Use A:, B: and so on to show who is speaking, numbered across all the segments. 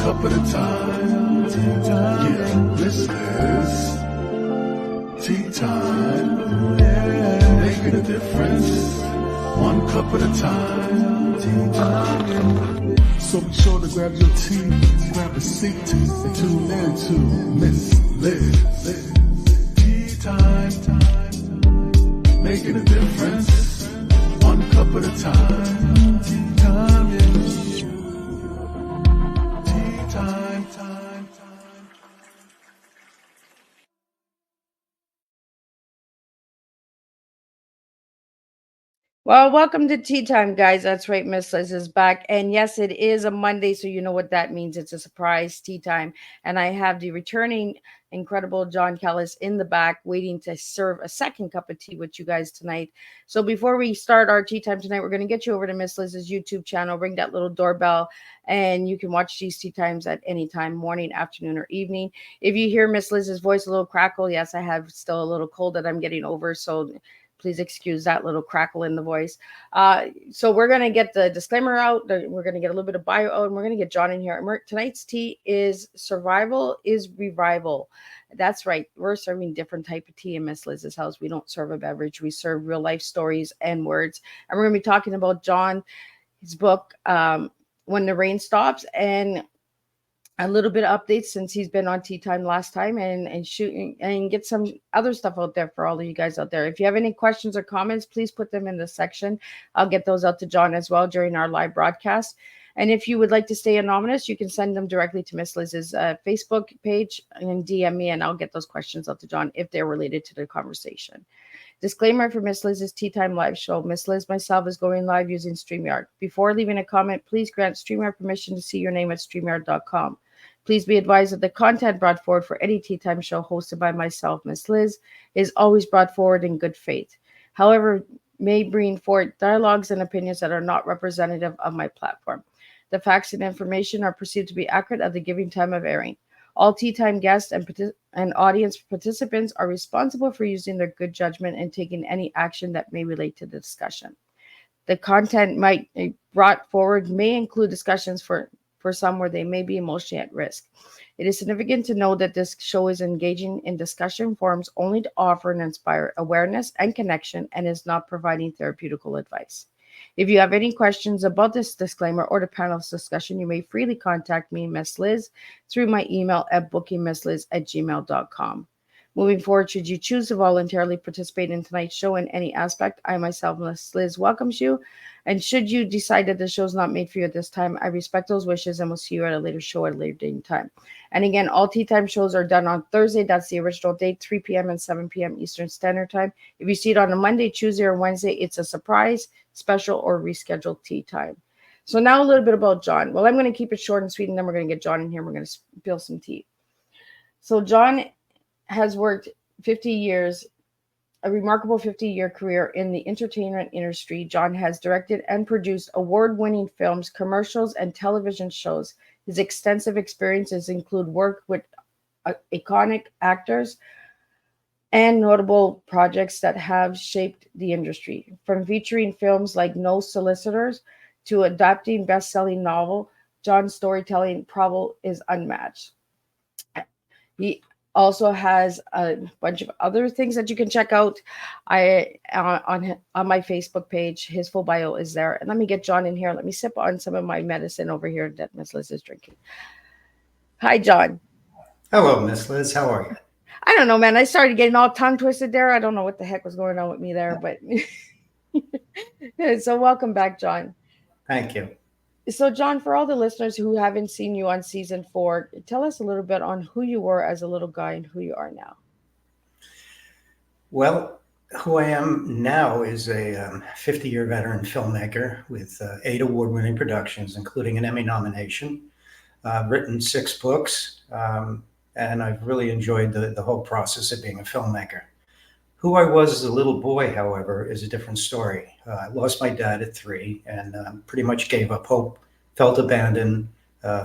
A: cup at a time. Tea time. Yeah, this is tea time. Yeah. Making a difference. One cup at a time. Tea time. So be sure to grab your tea, grab a seat, and tune in to Miss Liz. Tea time. Making a difference. One cup at a time. Tea time, yeah. Tea time.
B: Well, welcome to Tea Time, guys. That's right, Miss Liz is back. And yes, it is a Monday, so you know what that means. It's a surprise tea time. And I have the returning incredible John Callas in the back waiting to serve a second cup of tea with you guys tonight. So before we start our tea time tonight, we're going to get you over to Miss Liz's YouTube channel. Ring that little doorbell, and you can watch these tea times at any time, morning, afternoon, or evening. If you hear Miss Liz's voice a little crackle, yes, I have still a little cold that I'm getting over. So please excuse that little crackle in the voice. So we're going to get the disclaimer out. We're going to get a little bit of bio out, and we're going to get John in here. And tonight's tea is survival is revival. That's right. We're serving different type of tea in Miss Liz's house. We don't serve a beverage. We serve real life stories and words. And we're going to be talking about John, his book, When the Rain Stops, and a little bit of updates since he's been on Tea Time last time, and shooting and get some other stuff out there for all of you guys out there. If you have any questions or comments, please put them in the section. I'll get those out to John as well during our live broadcast. And if you would like to stay anonymous, you can send them directly to Miss Liz's Facebook page and DM me, and I'll get those questions out to John if they're related to the conversation. Disclaimer for Miss Liz's Tea Time live show. Miss Liz myself is going live using StreamYard. Before leaving a comment, please grant StreamYard permission to see your name at StreamYard.com. Please be advised that the content brought forward for any Tea Time show hosted by myself, Miss Liz, is always brought forward in good faith. However, may bring forth dialogues and opinions that are not representative of my platform. The facts and information are perceived to be accurate at the given time of airing. All Tea Time guests and audience participants are responsible for using their good judgment and taking any action that may relate to the discussion. The content might brought forward may include discussions for some where they may be emotionally at risk. It is significant to know that this show is engaging in discussion forums only to offer and inspire awareness and connection, and is not providing therapeutical advice. If you have any questions about this disclaimer or the panel's discussion, you may freely contact me, Miss Liz, through my email at bookingmissliz@gmail.com. Moving forward, should you choose to voluntarily participate in tonight's show in any aspect, I myself, Miss Liz, welcomes you. And should you decide that the show is not made for you at this time, I respect those wishes and will see you at a later show at a later date and time. And again, all Tea Time shows are done on Thursday. That's the original date, 3 p.m. and 7 p.m. Eastern Standard Time. If you see it on a Monday, Tuesday, or Wednesday, it's a surprise, special, or rescheduled Tea Time. So now a little bit about John. Well, I'm going to keep it short and sweet, and then we're going to get John in here. We're going to spill some tea. So John has worked 50 years, a remarkable 50-year career in the entertainment industry. John has directed and produced award-winning films, commercials, and television shows. His extensive experiences include work with iconic actors and notable projects that have shaped the industry, from featuring films like No Solicitors to adapting best-selling novel. John's storytelling prowess is unmatched. He also has a bunch of other things that you can check out on my Facebook page. His full bio is there. And let me get John in here. Let me sip on some of my medicine over here that Miss Liz is drinking. Hi, John.
C: Hello, Miss Liz. How are you?
B: I don't know, man. I started getting all tongue twisted there. I don't know what the heck was going on with me there, but so welcome back, John.
C: Thank you.
B: So, John, for all the listeners who haven't seen you on season 4, tell us a little bit on who you were as a little guy and who you are now.
C: Well, who I am now is a 50-year veteran filmmaker with 8 award-winning productions, including an Emmy nomination. I've written 6 books, and I've really enjoyed the whole process of being a filmmaker. Who I was as a little boy, however, is a different story. I lost my dad at 3 and pretty much gave up hope, felt abandoned,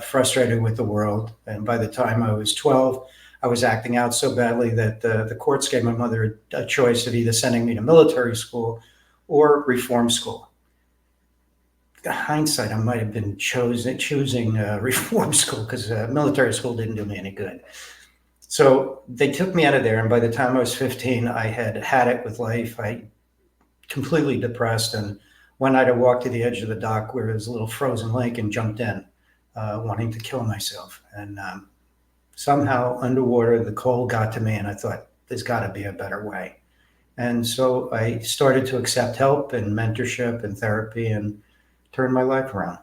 C: frustrated with the world. And by the time I was 12, I was acting out so badly that the courts gave my mother a choice of either sending me to military school or reform school. hindsight, I might have been choosing reform school because military school didn't do me any good. So they took me out of there, and by the time I was 15, I had had it with life. I completely depressed, and one night I walked to the edge of the dock where there was a little frozen lake and jumped in, wanting to kill myself. And somehow underwater, the cold got to me, and I thought, there's got to be a better way. And so I started to accept help and mentorship and therapy and turn my life around.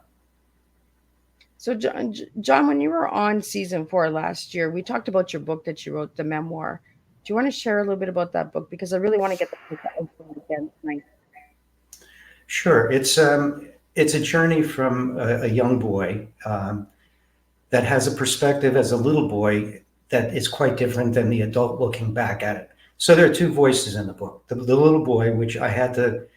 B: So, John, when you were on season 4 last year, we talked about your book that you wrote, the memoir. Do you want to share a little bit about that book? Because I really want to get the book out again tonight.
C: Sure, it's a journey from a young boy that has a perspective as a little boy that is quite different than the adult looking back at it. So there are two voices in the book. The little boy, which I had to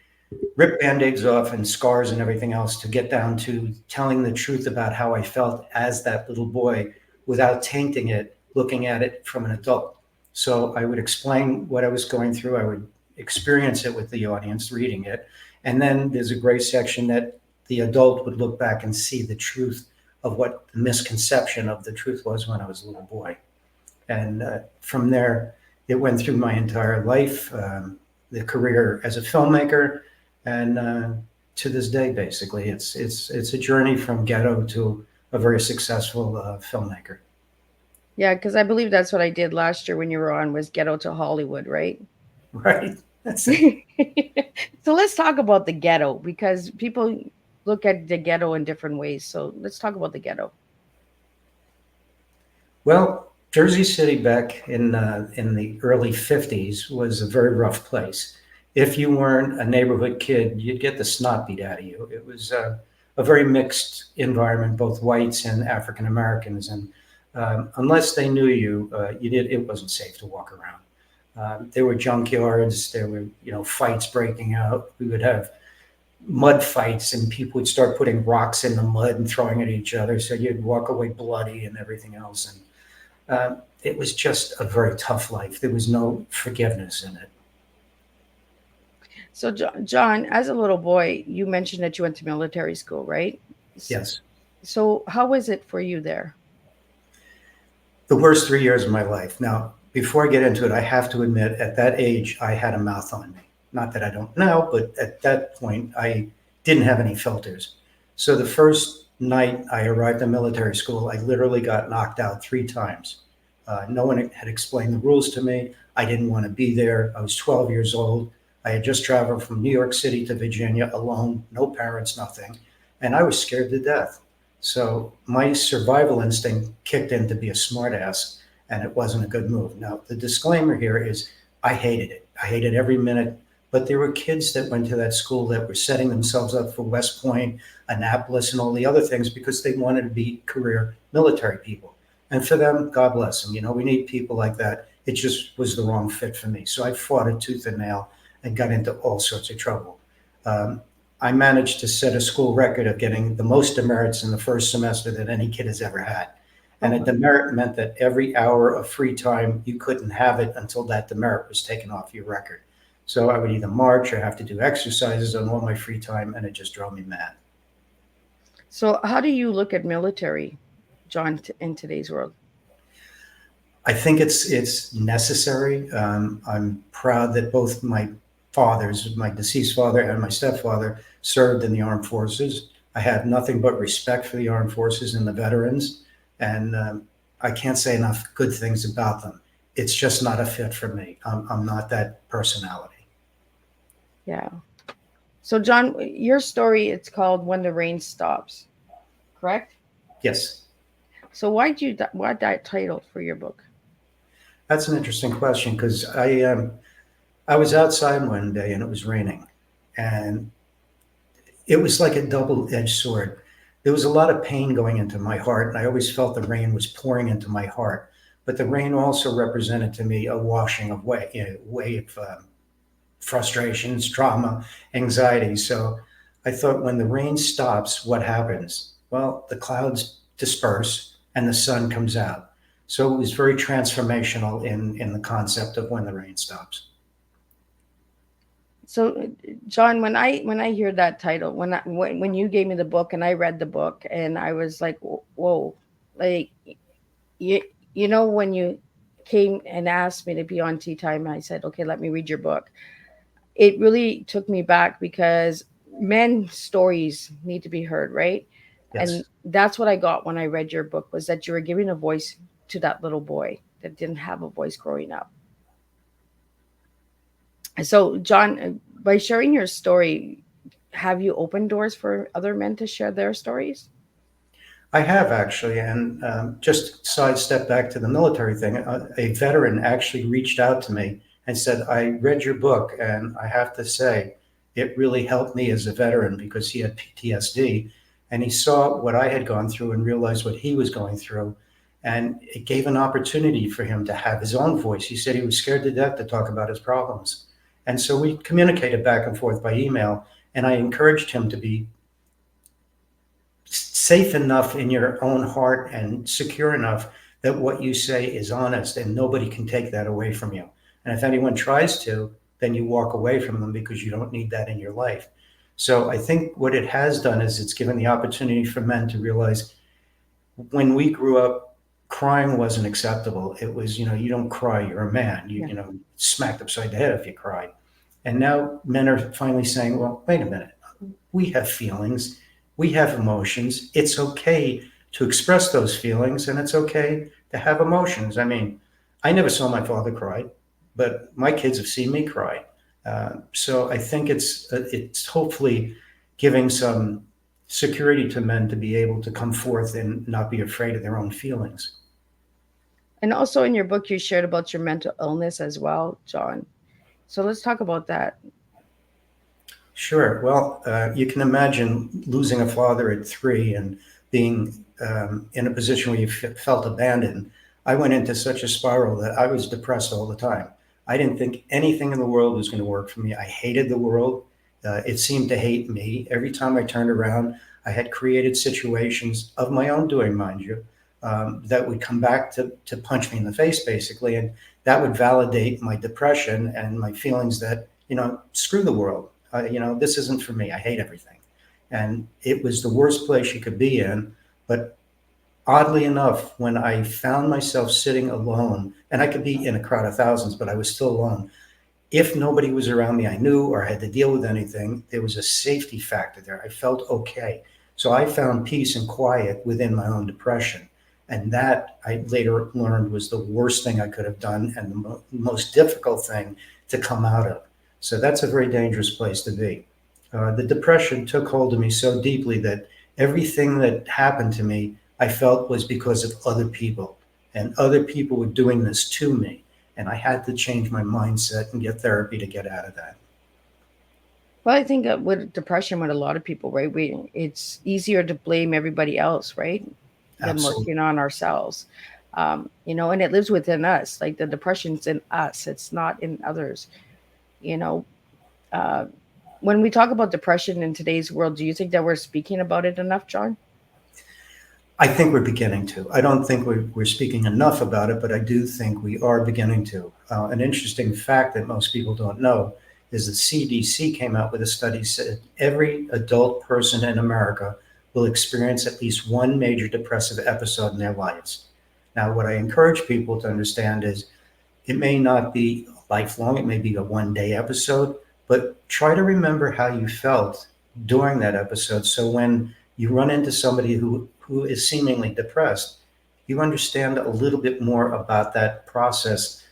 C: rip band-aids off and scars and everything else to get down to telling the truth about how I felt as that little boy without tainting it, looking at it from an adult. So I would explain what I was going through. I would experience it with the audience reading it. And then there's a great section that the adult would look back and see the truth of what the misconception of the truth was when I was a little boy. And from there, it went through my entire life, the career as a filmmaker, and to this day, basically, it's a journey from ghetto to a very successful filmmaker.
B: Yeah, because I believe that's what I did last year when you were on, was Ghetto to Hollywood, right?
C: Right. That's it.
B: So let's talk about the ghetto, because people look at the ghetto in different ways. So let's talk about the ghetto.
C: Well, Jersey City back in the early 50s was a very rough place. If you weren't a neighborhood kid, you'd get the snot beat out of you. It was a very mixed environment, both whites and African Americans, and unless they knew you, it wasn't safe to walk around. There were junkyards. There were, fights breaking out. We would have mud fights, and people would start putting rocks in the mud and throwing at each other. So you'd walk away bloody and everything else. And it was just a very tough life. There was no forgiveness in it.
B: So, John, as a little boy, you mentioned that you went to military school, right?
C: Yes.
B: So, how was it for you there?
C: The worst 3 years of my life. Now, before I get into it, I have to admit, at that age, I had a mouth on me. Not that I don't now, but at that point, I didn't have any filters. So the first night I arrived at military school, I literally got knocked out 3 times. No one had explained the rules to me. I didn't want to be there. I was 12 years old. I had just traveled from New York City to Virginia alone, no parents, nothing. And I was scared to death. So my survival instinct kicked in to be a smartass, and it wasn't a good move. Now, the disclaimer here is I hated it. I hated every minute. But there were kids that went to that school that were setting themselves up for West Point, Annapolis, and all the other things because they wanted to be career military people. And for them, God bless them. We need people like that. It just was the wrong fit for me. So I fought it tooth and nail and got into all sorts of trouble. I managed to set a school record of getting the most demerits in the first semester that any kid has ever had. And a demerit meant that every hour of free time, you couldn't have it until that demerit was taken off your record. So I would either march or have to do exercises on all my free time, and it just drove me mad.
B: So, how do you look at military, John, in today's world?
C: I think it's necessary. I'm proud that both my fathers, my deceased father and my stepfather, served in the armed forces. I have nothing but respect for the armed forces and the veterans, and I can't say enough good things about them. It's just not a fit for me. I'm not that personality.
B: Yeah. So, John, your story, it's called When the Rain Stops, correct?
C: Yes.
B: So why that title for your book?
C: That's an interesting question because I was outside one day and it was raining, and it was like a double-edged sword. There was a lot of pain going into my heart, and I always felt the rain was pouring into my heart. But the rain also represented to me a washing away of frustrations, trauma, anxiety. So I thought, when the rain stops, what happens? Well, the clouds disperse and the sun comes out. So it was very transformational in the concept of When the Rain Stops.
B: So, John, when I hear that title, when you gave me the book and I read the book, and I was like, whoa, like you you know when you came and asked me to be on Tea Time, I said, okay, let me read your book. It really took me back because men's stories need to be heard, right? And
C: Yes.
B: that's what I got when I read your book, was that you were giving a voice to that little boy that didn't have a voice growing up. So, John, by sharing your story, have you opened doors for other men to share their stories?
C: I have actually, and just sidestep back to the military thing. A veteran actually reached out to me and said, "I read your book, and I have to say, it really helped me as a veteran because he had PTSD, and he saw what I had gone through and realized what he was going through, and it gave an opportunity for him to have his own voice." He said he was scared to death to talk about his problems, and so we communicated back and forth by email, and I encouraged him to be safe enough in your own heart and secure enough that what you say is honest and nobody can take that away from you. And if anyone tries to, then you walk away from them because you don't need that in your life. So I think what it has done is it's given the opportunity for men to realize when we grew up, crying wasn't acceptable. It was, you don't cry, you're a man.
B: Yeah.
C: Smacked upside the head if you cried. And now men are finally saying, well, wait a minute, we have feelings, we have emotions. It's okay to express those feelings, and it's okay to have emotions. I mean, I never saw my father cry, but my kids have seen me cry. So I think it's hopefully giving some security to men to be able to come forth and not be afraid of their own feelings.
B: And also in your book, you shared about your mental illness as well, John. So let's talk about that.
C: Sure. Well, you can imagine losing a father at 3 and being in a position where you felt abandoned. I went into such a spiral that I was depressed all the time. I didn't think anything in the world was going to work for me. I hated the world. It seemed to hate me. Every time I turned around, I had created situations of my own doing, mind you, that would come back to punch me in the face, basically. And that would validate my depression and my feelings that, screw the world. This isn't for me. I hate everything. And it was the worst place you could be in. But oddly enough, when I found myself sitting alone, and I could be in a crowd of thousands, but I was still alone. If nobody was around me I knew or had to deal with anything, there was a safety factor there. I felt okay. So I found peace and quiet within my own depression. And that I later learned was the worst thing I could have done and the most difficult thing to come out of. So that's a very dangerous place to be. The depression took hold of me so deeply that everything that happened to me, I felt was because of other people. And other people were doing this to me. And I had to change my mindset and get therapy to get out of that.
B: Well, I think that with depression, with a lot of people, right, it's easier to blame everybody else, right, than
C: Absolutely.
B: working on ourselves. And it lives within us. Like the depression's in us; it's not in others. You know, uh, when we talk about depression in today's world, do you think that we're speaking about it enough, John?
C: I think we're beginning to. I don't think we're speaking enough about it, but I do think we are beginning to. An interesting fact that most people don't know is the CDC came out with a study said every adult person in America will experience at least one major depressive episode in their lives. Now, what I encourage people to understand is it may not be lifelong, it may be a 1 day episode, but try to remember how you felt during that episode. So when you run into somebody who is seemingly depressed, you understand a little bit more about that process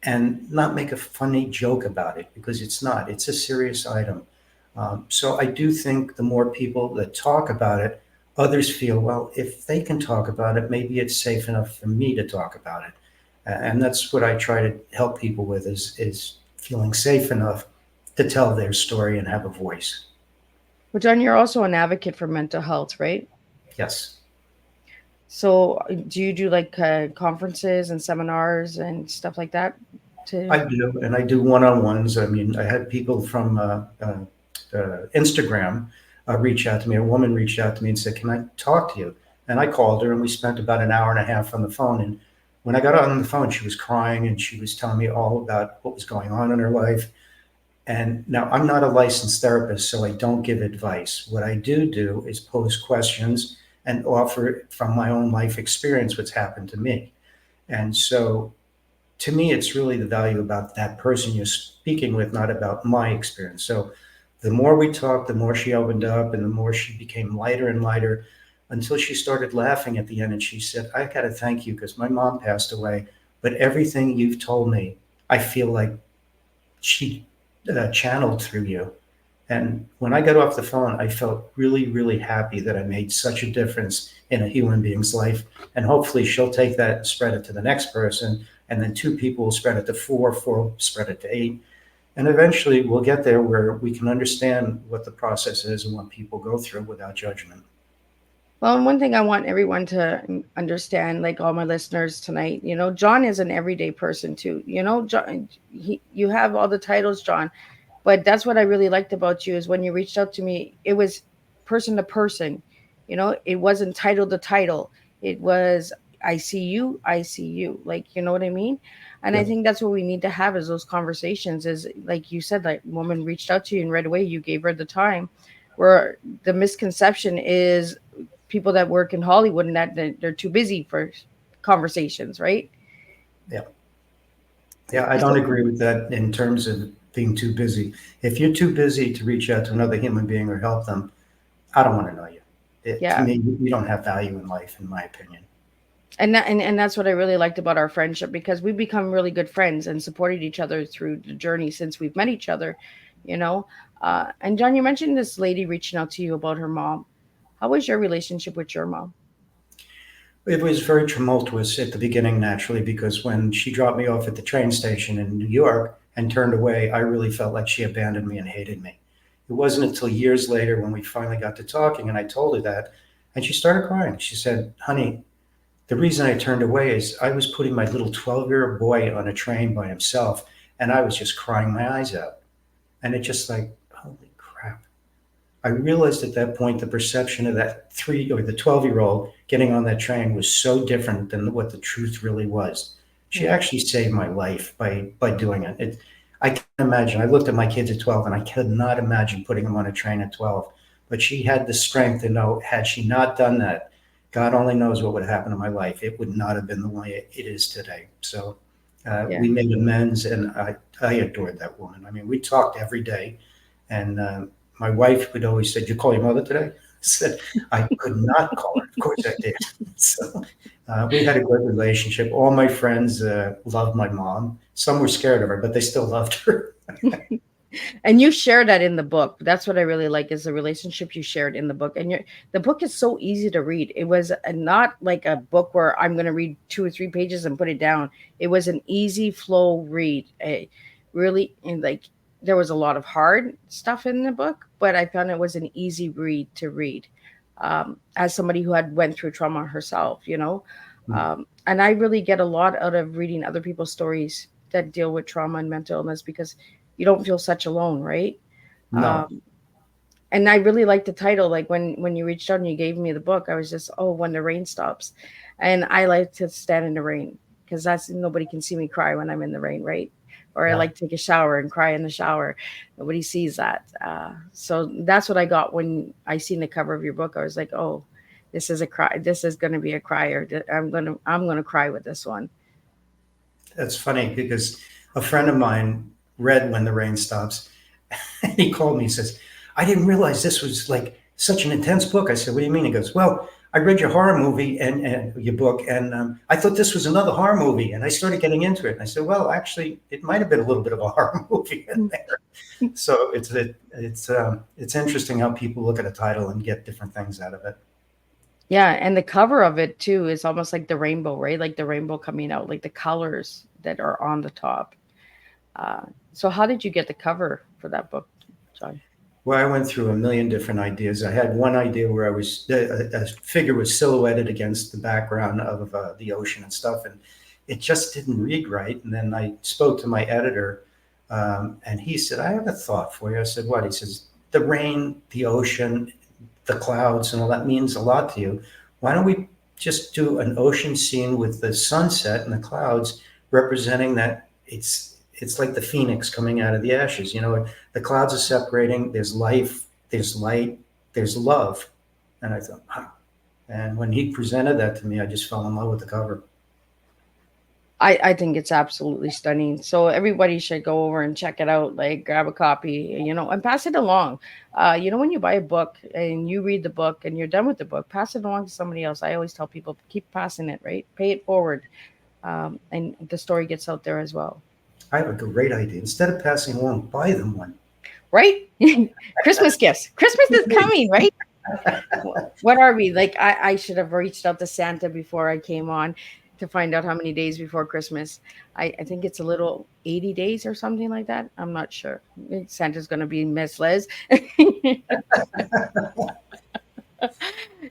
C: and not make a funny joke about it because it's not, it's a serious item. So I do think the more people that talk about it, others feel, well, if they can talk about it, maybe it's safe enough for me to talk about it. And that's what I try to help people with is feeling safe enough to tell their story and have a voice.
B: Well, John, you're also an advocate for mental health, right?
C: Yes,
B: So, do you do like conferences and seminars and stuff like that? To
C: I do, and I do one-on-ones. I mean, I had people from Instagram reach out to me. A woman reached out to me and said, "Can I talk to you?" And I called her, and we spent about an hour and a half on the phone. And when I got on the phone, she was crying and she was telling me all about what was going on in her life. And now I'm not a licensed therapist, so I don't give advice. What I do is pose questions and offer from my own life experience what's happened to me. And so to me, it's really the value about that person you're speaking with, not about my experience. So the more we talked, the more she opened up and the more she became lighter and lighter until she started laughing at the end. And she said, I got to thank you because my mom passed away. But everything you've told me, I feel like she channeled through you. And when I got off the phone, I felt really, really happy that I made such a difference in a human being's life. And hopefully she'll take that and spread it to the next person. And then two people will spread it to four, four will spread it to eight. And eventually we'll get there where we can understand what the process is and what people go through without judgment.
B: Well, and one thing I want everyone to understand, like all my listeners tonight, John is an everyday person too. John, you have all the titles, John, but that's what I really liked about you is when you reached out to me, it was person to person. It wasn't title to title. It was I see you. Like, you know what I mean? And I
C: Yeah.
B: think that's what we need to have is those conversations. Is like you said, like woman reached out to you and right away you gave her the time. Where the misconception is people that work in Hollywood and that they're too busy for conversations, right?
C: Yeah. Yeah. I don't
B: So
C: agree with that in terms of being too busy. If you're too busy to reach out to another human being or help them, I don't want to know you. To
B: yeah,
C: me, you don't have value in life, in my opinion.
B: and that's what I really liked about our friendship because we've become really good friends and supported each other through the journey since we've met each other, you know. And John, you mentioned this lady reaching out to you about her mom. How was your relationship with your mom?
C: It was very tumultuous at the beginning, naturally, because when she dropped me off at the train station in New York and turned away, I really felt like she abandoned me and hated me. It wasn't until years later when we finally got to talking and I told her that, and she started crying. She said, Honey, the reason I turned away is I was putting my little 12-year-old boy on a train by himself, and I was just crying my eyes out. And it just like, holy crap. I realized at that point the perception of that 12-year-old getting on that train was so different than what the truth really was. She
B: Yeah,
C: actually saved my life by doing it. I can't imagine. I looked at my kids at 12 and I could not imagine putting them on a train at 12. But she had the strength to know, had she not done that, God only knows what would have happened to my life. It would not have been the way it is today. So
B: yeah.
C: we made amends, and I adored that woman. I mean, we talked every day, and my wife would always say, "Did you call your mother today?" I said, "I could not call her. Of course I did." So we had a great relationship. All my friends loved my mom. Some were scared of her, but they still loved her.
B: And you share that in the book. That's what I really like is the relationship you shared in the book. And the book is so easy to read. It was not like a book where I'm going to read 2 or 3 pages and put it down. It was an easy flow read. Really, and like there was a lot of hard stuff in the book, but I found it was an easy read to read. As somebody who had went through trauma herself. And I really get a lot out of reading other people's stories that deal with trauma and mental illness because you don't feel such alone, right?
C: No,
B: Um, and I really liked the title. Like when you reached out and you gave me the book, I was just, oh, when the rain stops, and I like to stand in the rain because that's nobody can see me cry when I'm in the rain, right? Or I
C: yeah.
B: like to take a shower and cry in the shower. Nobody sees that. So that's what I got when I seen the cover of your book. I was like, oh, this is a cry. This is going to be a crier. I'm gonna cry with this one.
C: That's funny because a friend of mine read When the Rain Stops, and he called me and says, I didn't realize this was like such an intense book. I said, What do you mean? He goes, Well, I read your horror movie and your book, and I thought this was another horror movie, and I started getting into it. And I said, Well, actually, it might have been a little bit of a horror movie in there. So it's interesting how people look at a title and get different things out of it.
B: Yeah, and the cover of it too is almost like the rainbow, right? Like the rainbow coming out, like the colors that are on the top. So how did you get the cover for that book, John?
C: Well, I went through a million different ideas. I had one idea where a figure was silhouetted against the background of the ocean and stuff, and it just didn't read right. And then I spoke to my editor, and he said, "I have a thought for you." I said, "What?" He says, "The rain, the ocean, the clouds, and all that means a lot to you. Why don't we just do an ocean scene with the sunset and the clouds representing that it's like the phoenix coming out of the ashes. The clouds are separating. There's life, there's light, there's love. And I thought, wow. And when he presented that to me, I just fell in love with the cover.
B: I think it's absolutely stunning. So everybody should go over and check it out. Like grab a copy, and pass it along. When you buy a book and you read the book and you're done with the book, pass it along to somebody else. I always tell people keep passing it, right? Pay it forward, and the story gets out there as well.
C: I have a great idea. Instead of passing along, buy them one.
B: Right? Christmas gifts. Christmas is coming, right? What are we like? I should have reached out to Santa before I came on to find out how many days before Christmas. I think it's a little 80 days or something like that. I'm not sure. Santa's going to be Miss Liz.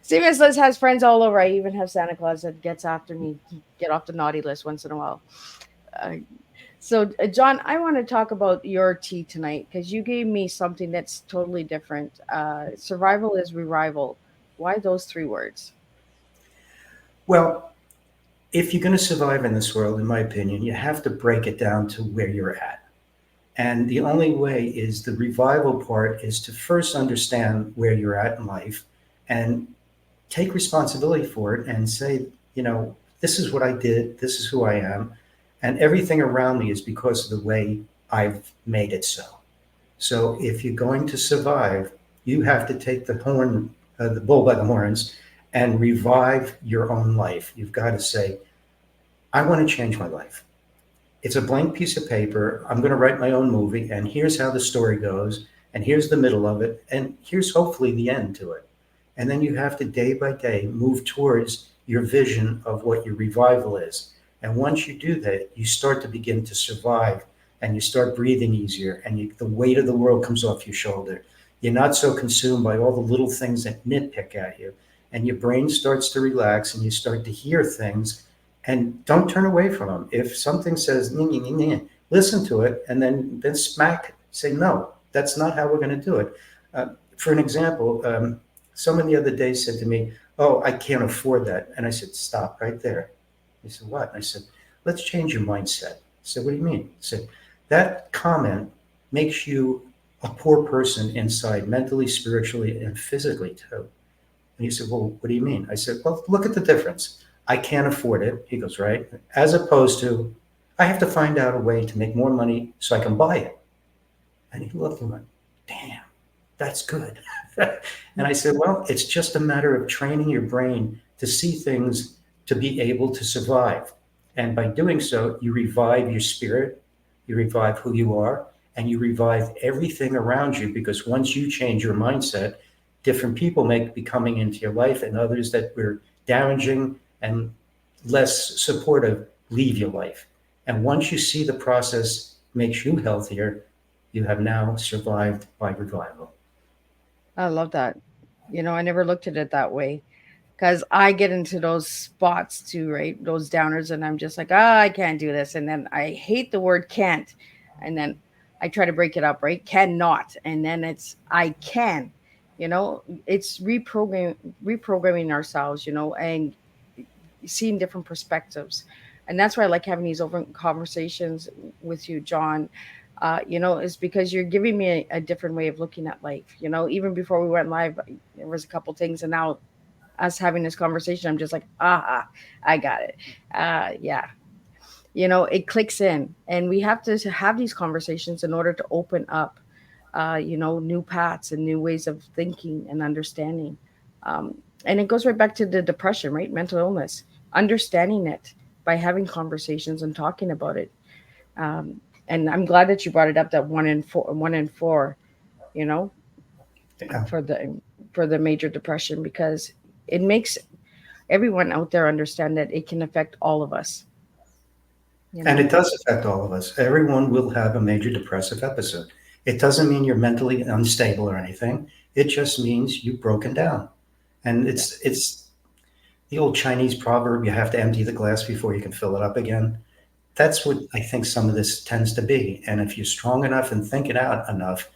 B: See, Miss Liz has friends all over. I even have Santa Claus that gets after me, get off the naughty list once in a while. Uh, so, John, I want to talk about your tea tonight because you gave me something that's totally different. Survival is revival. Why those three words?
C: Well, if you're going to survive in this world, in my opinion, you have to break it down to where you're at. And the only way is the revival part is to first understand where you're at in life and take responsibility for it and say, this is what I did, this is who I am, and everything around me is because of the way I've made it so. So if you're going to survive, you have to take the bull by the horns and revive your own life. You've got to say, I want to change my life. It's a blank piece of paper. I'm going to write my own movie, and here's how the story goes, and here's the middle of it, and here's hopefully the end to it. And then you have to day by day move towards your vision of what your revival is. And once you do that, you start to begin to survive, and you start breathing easier, and the weight of the world comes off your shoulder. You're not so consumed by all the little things that nitpick at you, and your brain starts to relax, and you start to hear things. And don't turn away from them. If something says, "Nyeh, nyeh, nyeh, nyeh," listen to it and then smack it. Say, no, that's not how we're going to do it. For an example, someone the other day said to me, oh, I can't afford that. And I said, stop right there. He said, what? And I said, let's change your mindset. I said, what do you mean? I said, that comment makes you a poor person inside, mentally, spiritually, and physically too. And he said, well, what do you mean? I said, well, look at the difference. I can't afford it. He goes, right. As opposed to, I have to find out a way to make more money so I can buy it. And he looked and went, damn, that's good. And I said, well, it's just a matter of training your brain to see things to be able to survive. And by doing so, you revive your spirit, you revive who you are, and you revive everything around you. Because once you change your mindset, different people may be coming into your life, and others that were damaging and less supportive leave your life. And once you see the process makes you healthier, you have now survived by revival.
B: I love that. I never looked at it that way because I get into those spots too, right? Those downers, and I'm just like, I can't do this. And then I hate the word can't. And then I try to break it up, right? Cannot. And then it's I can. It's reprogramming ourselves, and seeing different perspectives. And that's why I like having these open conversations with you, John. Is because you're giving me a different way of looking at life. Even before we went live, there was a couple things, and now us having this conversation, I'm just like, I got it. Yeah, it clicks in, and we have to have these conversations in order to open up, new paths and new ways of thinking and understanding. And it goes right back to the depression, right? Mental illness, understanding it by having conversations and talking about it. And I'm glad that you brought it up that one in four, you know,
C: Yeah.
B: for the major depression, because it makes everyone out there understand that it can affect all of us. You
C: And
B: know,
C: it does affect all of us. Everyone will have a major depressive episode. It doesn't mean you're mentally unstable or anything. It just means you've broken down. And
B: yeah,
C: it's the old Chinese proverb, you have to empty the glass before you can fill it up again. That's what I think some of this tends to be. And if you're strong enough and think it out enough,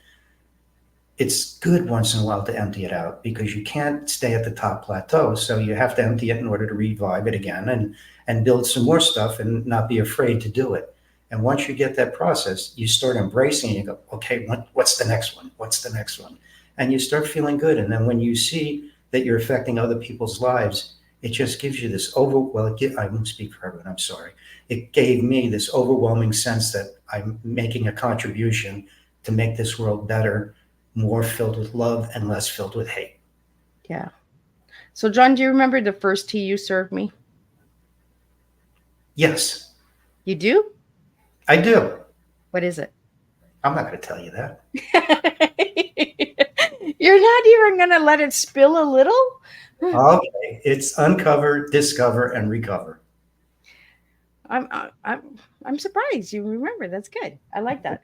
C: it's good once in a while to empty it out because you can't stay at the top plateau. So you have to empty it in order to revive it again and build some more stuff and not be afraid to do it. And once you get that process, you start embracing it. You go, okay, what's the next one? What's the next one? And you start feeling good. And then when you see that you're affecting other people's lives, it just gives you this I won't speak for everyone, I'm sorry. It gave me this overwhelming sense that I'm making a contribution to make this world better, more filled with love and less filled with hate.
B: Yeah. So, John, do you remember the first tea you served me?
C: Yes,
B: You do?
C: I do.
B: What is it?
C: I'm not going to tell you that.
B: You're not even going to let it spill a little?
C: Okay, it's uncover, discover, and recover.
B: I'm I'm surprised you remember. That's good. I like that.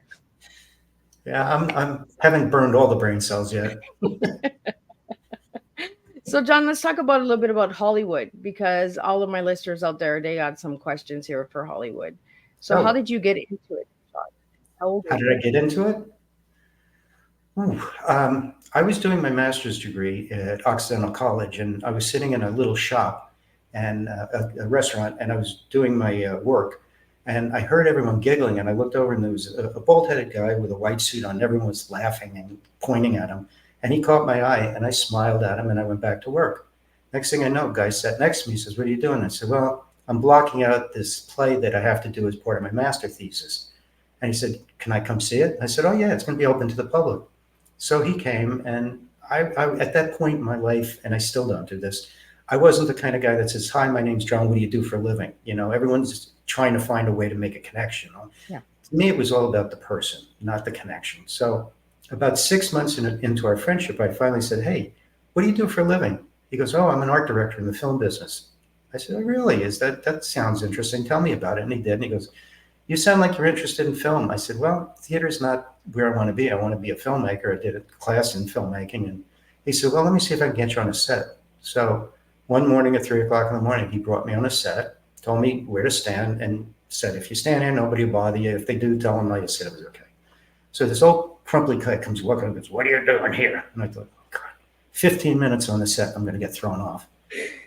C: Yeah, I'm haven't burned all the brain cells yet.
B: So, John, let's talk about a little bit about Hollywood, because all of my listeners out there, they got some questions here for Hollywood. So, how
C: Oh,
B: did you get into it, John? How old
C: how
B: are
C: did
B: you?
C: I get into it? Ooh, I was doing my master's degree at Occidental College, and I was sitting in a little shop and a restaurant, and I was doing my work, and I heard everyone giggling, and I looked over, and there was a bald-headed guy with a white suit on. And everyone was laughing and pointing at him, and he caught my eye, and I smiled at him, and I went back to work. Next thing I know, a guy sat next to me. He says, "What are you doing?" I said, "Well, I'm blocking out this play that I have to do as part of my master thesis." And he said, "Can I come see it?" I said, "Oh yeah, it's going to be open to the public." So he came, and at that point in my life, and I still don't do this, I wasn't the kind of guy that says, "Hi, my name's John. What do you do for a living?" Everyone's trying to find a way to make a connection.
B: Yeah.
C: To me, it was all about the person, not the connection. So about 6 months into our friendship, I finally said, "Hey, what do you do for a living?" He goes, "Oh, I'm an art director in the film business." I said, "Oh, really? That sounds interesting. Tell me about it." And he did. And he goes, "You sound like you're interested in film." I said, "Well, theater's not where I want to be. I want to be a filmmaker." I did a class in filmmaking. And he said, "Well, let me see if I can get you on a set." So one morning at 3 o'clock in the morning, he brought me on a set, told me where to stand, and said, "If you stand here, nobody will bother you. If they do, tell them I just said it was okay." So this old crumply guy comes walking and goes, "What are you doing here?" And I thought, God, 15 minutes on the set, I'm going to get thrown off.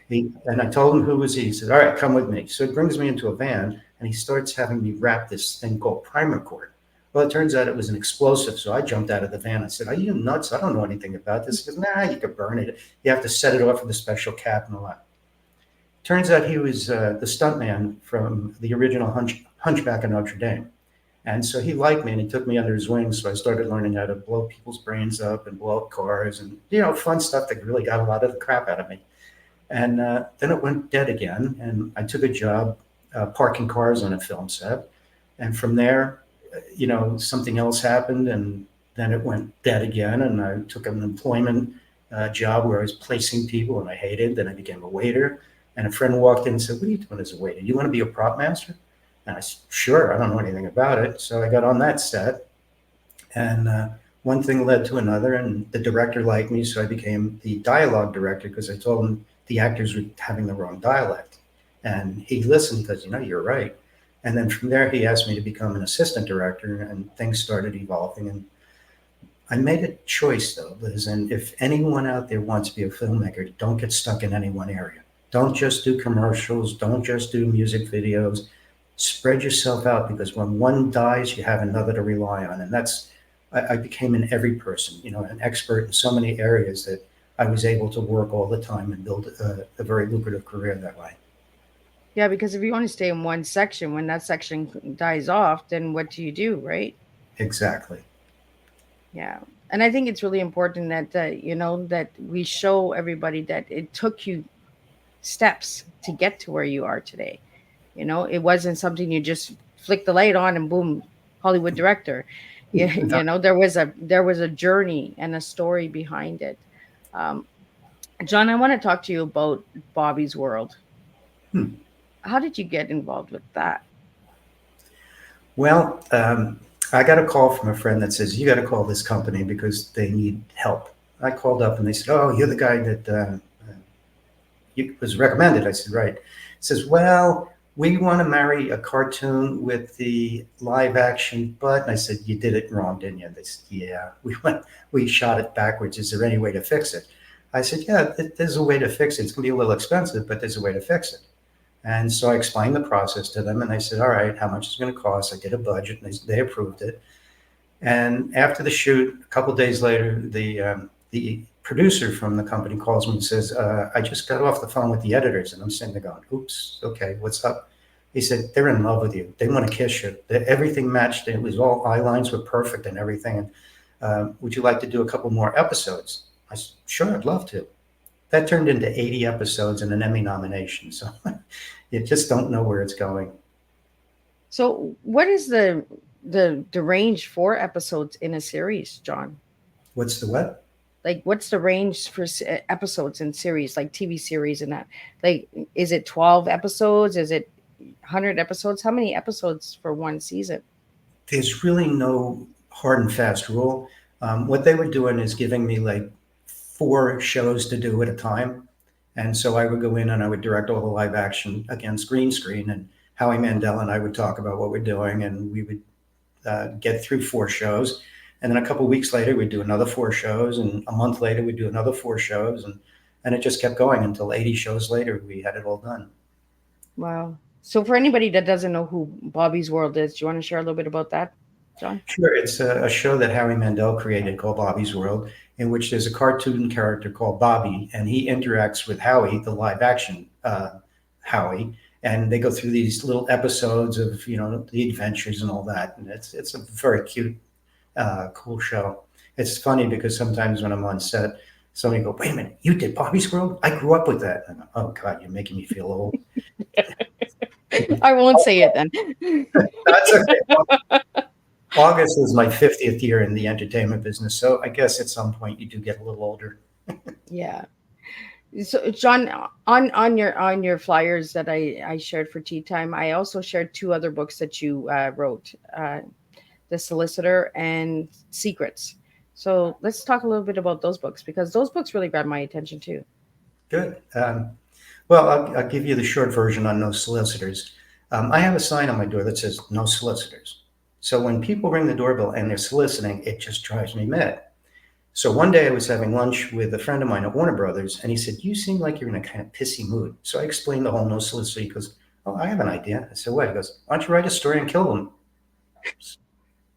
C: And I told him who was he. He said, "All right, come with me." So he brings me into a van, and he starts having me wrap this thing called primer cord. Well, it turns out it was an explosive. So I jumped out of the van. I said, "Are you nuts? I don't know anything about this." He goes, "Nah, you could burn it. You have to set it off with a special cap and all that." Turns out he was the stuntman from the original Hunchback of Notre Dame. And so he liked me, and he took me under his wing. So I started learning how to blow people's brains up and blow up cars and, fun stuff that really got a lot of the crap out of me. And then it went dead again, and I took a job parking cars on a film set. And from there, something else happened, and then it went dead again. And I took an employment job where I was placing people, and I hated. Then I became a waiter. And a friend walked in and said, "What are you doing as a waiter? You want to be a prop master?" And I said, "Sure, I don't know anything about it." So I got on that set, and one thing led to another, and the director liked me, so I became the dialogue director because I told him the actors were having the wrong dialect. And he listened because, "You're right." And then from there, he asked me to become an assistant director, and things started evolving. And I made a choice, though, Liz, and if anyone out there wants to be a filmmaker, don't get stuck in any one area. Don't just do commercials. Don't just do music videos. Spread yourself out, because when one dies, you have another to rely on. And I became an every person, an expert in so many areas that I was able to work all the time and build a very lucrative career that way.
B: Yeah, because if you only stay in one section, when that section dies off, then what do you do, right?
C: Exactly.
B: Yeah. And I think it's really important that that we show everybody that it took you steps to get to where you are today. It wasn't something you just flick the light on and boom, Hollywood director. There was a journey and a story behind it. Um, John, I want to talk to you about Bobby's World.
C: Hmm.
B: How did you get involved with that?
C: Well, I got a call from a friend that says, "You got to call this company because they need help." I called up and they said, "Oh, you're the guy that you was recommended." I said, "Right." It says, "Well, we want to marry a cartoon with the live action, but," and I said, "You did it wrong, didn't you?" They said, "Yeah, we shot it backwards. Is there any way to fix it?" I said, "Yeah, there's a way to fix it. It's going to be a little expensive, but there's a way to fix it." And so I explained the process to them, and they said, "All right, how much is it going to cost?" I did a budget, and they approved it. And after the shoot, a couple of days later, the producer from the company calls me and says, "I just got off the phone with the editors," and I'm sitting there going, "Oops, okay, what's up?" He said, "They're in love with you. They want to kiss you. Everything matched. It was all eye lines were perfect and everything. And would you like to do a couple more episodes?" I said, "Sure, I'd love to." That turned into 80 episodes and an Emmy nomination. So you just don't know where it's going.
B: So, what is the range for episodes in a series, John?
C: What's the what?
B: Like, what's the range for episodes in series, like TV series and that? Like, is it 12 episodes? Is it 100 episodes? How many episodes for one season?
C: There's really no hard and fast rule. What they were doing is giving me like 4 shows to do at a time. And so I would go in and I would direct all the live action against green screen. And Howie Mandel and I would talk about what we're doing, and we would get through 4 shows. And then a couple of weeks later, we'd do another 4 shows. And a month later, we'd do another 4 shows. And it just kept going until 80 shows later, we had it all done.
B: Wow. So, for anybody that doesn't know who Bobby's World is, do you want to share a little bit about that, John?
C: Sure. It's a show that Howie Mandel created called Bobby's World, in which there's a cartoon character called Bobby, and he interacts with Howie, the live action Howie, and they go through these little episodes of the adventures and all that. And it's a very cute, cool show. It's funny because sometimes when I'm on set, somebody go, "Wait a minute, you did Bobby's World? I grew up with that." And I'm, "Oh God, you're making me feel old."
B: I won't say it then.
C: That's okay. August is my 50th year in the entertainment business, so I guess at some point you do get a little older.
B: Yeah. So, John, on your flyers that I shared for Tea Time, I also shared 2 other books that you wrote, The Solicitor and Secrets. So let's talk a little bit about those books, because those books really grabbed my attention too.
C: Good. Well, I'll give you the short version on no solicitors. I have a sign on my door that says no solicitors. So when people ring the doorbell and they're soliciting, it just drives me mad. So one day I was having lunch with a friend of mine at Warner Brothers, and he said, "You seem like you're in a kind of pissy mood." So I explained the whole no solicitor. He goes, "Oh, I have an idea." I said, "What?" He goes, "Why don't you write a story and kill them?"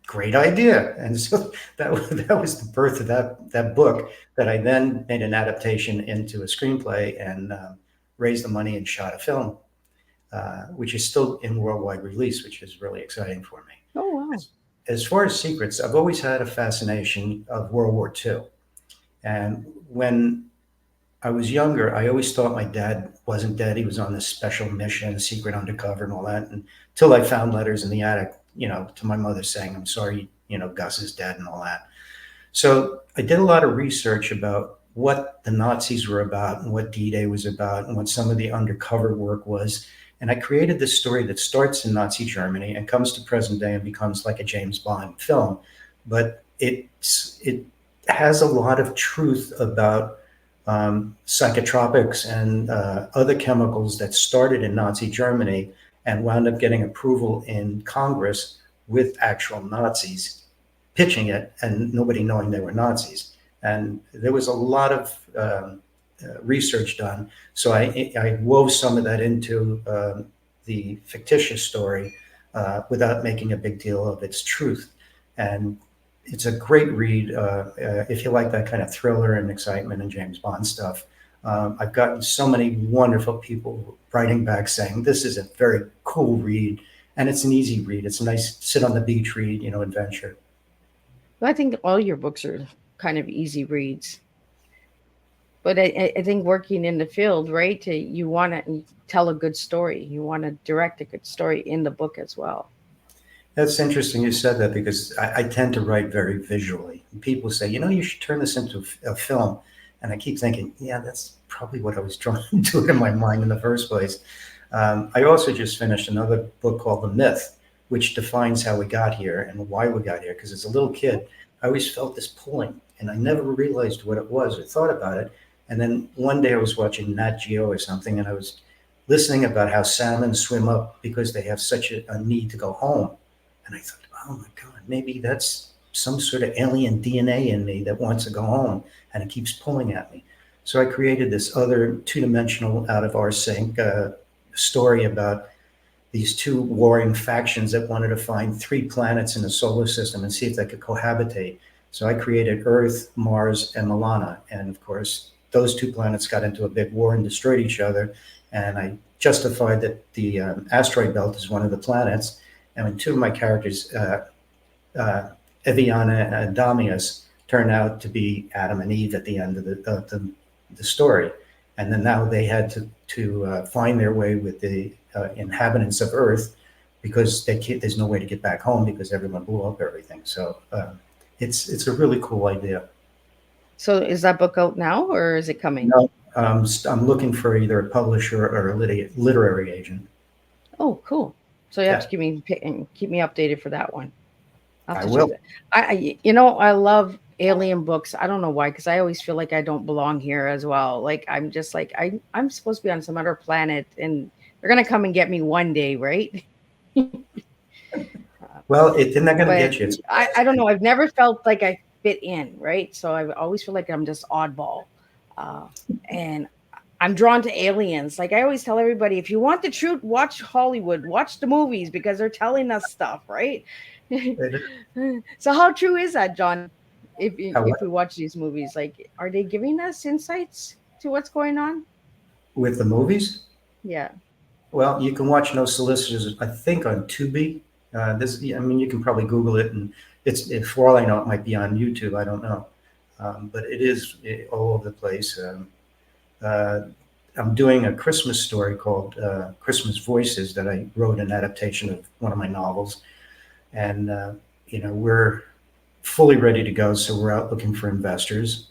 C: Great idea. And so that was the birth of that book, that I then made an adaptation into a screenplay and raised the money and shot a film, which is still in worldwide release, which is really exciting for me.
B: Oh, wow.
C: As far as secrets, I've always had a fascination of World War II. And when I was younger, I always thought my dad wasn't dead. He was on this special mission, secret undercover and all that. Until I found letters in the attic, to my mother saying, "I'm sorry, Gus is dead," and all that. So I did a lot of research about what the Nazis were about and what D-Day was about and what some of the undercover work was. And I created this story that starts in Nazi Germany and comes to present day and becomes like a James Bond film. But it has a lot of truth about psychotropics and other chemicals that started in Nazi Germany and wound up getting approval in Congress with actual Nazis pitching it and nobody knowing they were Nazis. And there was a lot of research done. So I wove some of that into the fictitious story without making a big deal of its truth. And it's a great read if you like that kind of thriller and excitement and James Bond stuff. I've gotten so many wonderful people writing back saying this is a very cool read, and it's an easy read. It's a nice sit on the beach read, adventure.
B: Well, I think all your books are kind of easy reads. But I think working in the field, right, you want to tell a good story. You want to direct a good story in the book as well.
C: That's interesting you said that, because I tend to write very visually. People say, you should turn this into a film. And I keep thinking, yeah, that's probably what I was trying to do in my mind in the first place. I also just finished another book called The Myth, which defines how we got here and why we got here. Because as a little kid, I always felt this pulling, and I never realized what it was or thought about it. And then one day I was watching Nat Geo or something, and I was listening about how salmon swim up because they have such a need to go home. And I thought, oh my God, maybe that's some sort of alien DNA in me that wants to go home, and it keeps pulling at me. So I created this other 2-dimensional, out of our sync story about these two warring factions that wanted to find 3 planets in the solar system and see if they could cohabitate. So I created Earth, Mars, and Milana. And of course, those 2 planets got into a big war and destroyed each other. And I justified that the asteroid belt is one of the planets. And when 2 of my characters, Eviana and Damius, turned out to be Adam and Eve at the end of the story. And then now they had to find their way with the inhabitants of Earth, because there's no way to get back home because everyone blew up everything. So it's a really cool idea.
B: So is that book out now, or is it coming?
C: No, I'm looking for either a publisher or a literary agent.
B: Oh, cool. So you have
C: Yeah.
B: to keep me updated for that one. I'll have
C: I
B: to
C: will.
B: check that. I love alien books. I don't know why, because I always feel like I don't belong here as well. Like I'm just like I'm supposed to be on some other planet, and they're gonna come and get me one day, right?
C: Well, they're not going to
B: But
C: get you.
B: I don't know. I've never felt like I fit in, right? So I always feel like I'm just oddball, and I'm drawn to aliens. Like I always tell everybody, if you want the truth, watch Hollywood, watch the movies because they're telling us stuff, right? So how true is that, John? If we watch these movies, like, are they giving us insights to what's going on?
C: With the movies?
B: Yeah.
C: Well, you can watch No Solicitors, I think, on Tubi. I mean, you can probably Google it, and for all I know, it might be on YouTube. I don't know, but it is all over the place. I'm doing a Christmas story called Christmas Voices that I wrote an adaptation of one of my novels, and we're fully ready to go. So we're out looking for investors.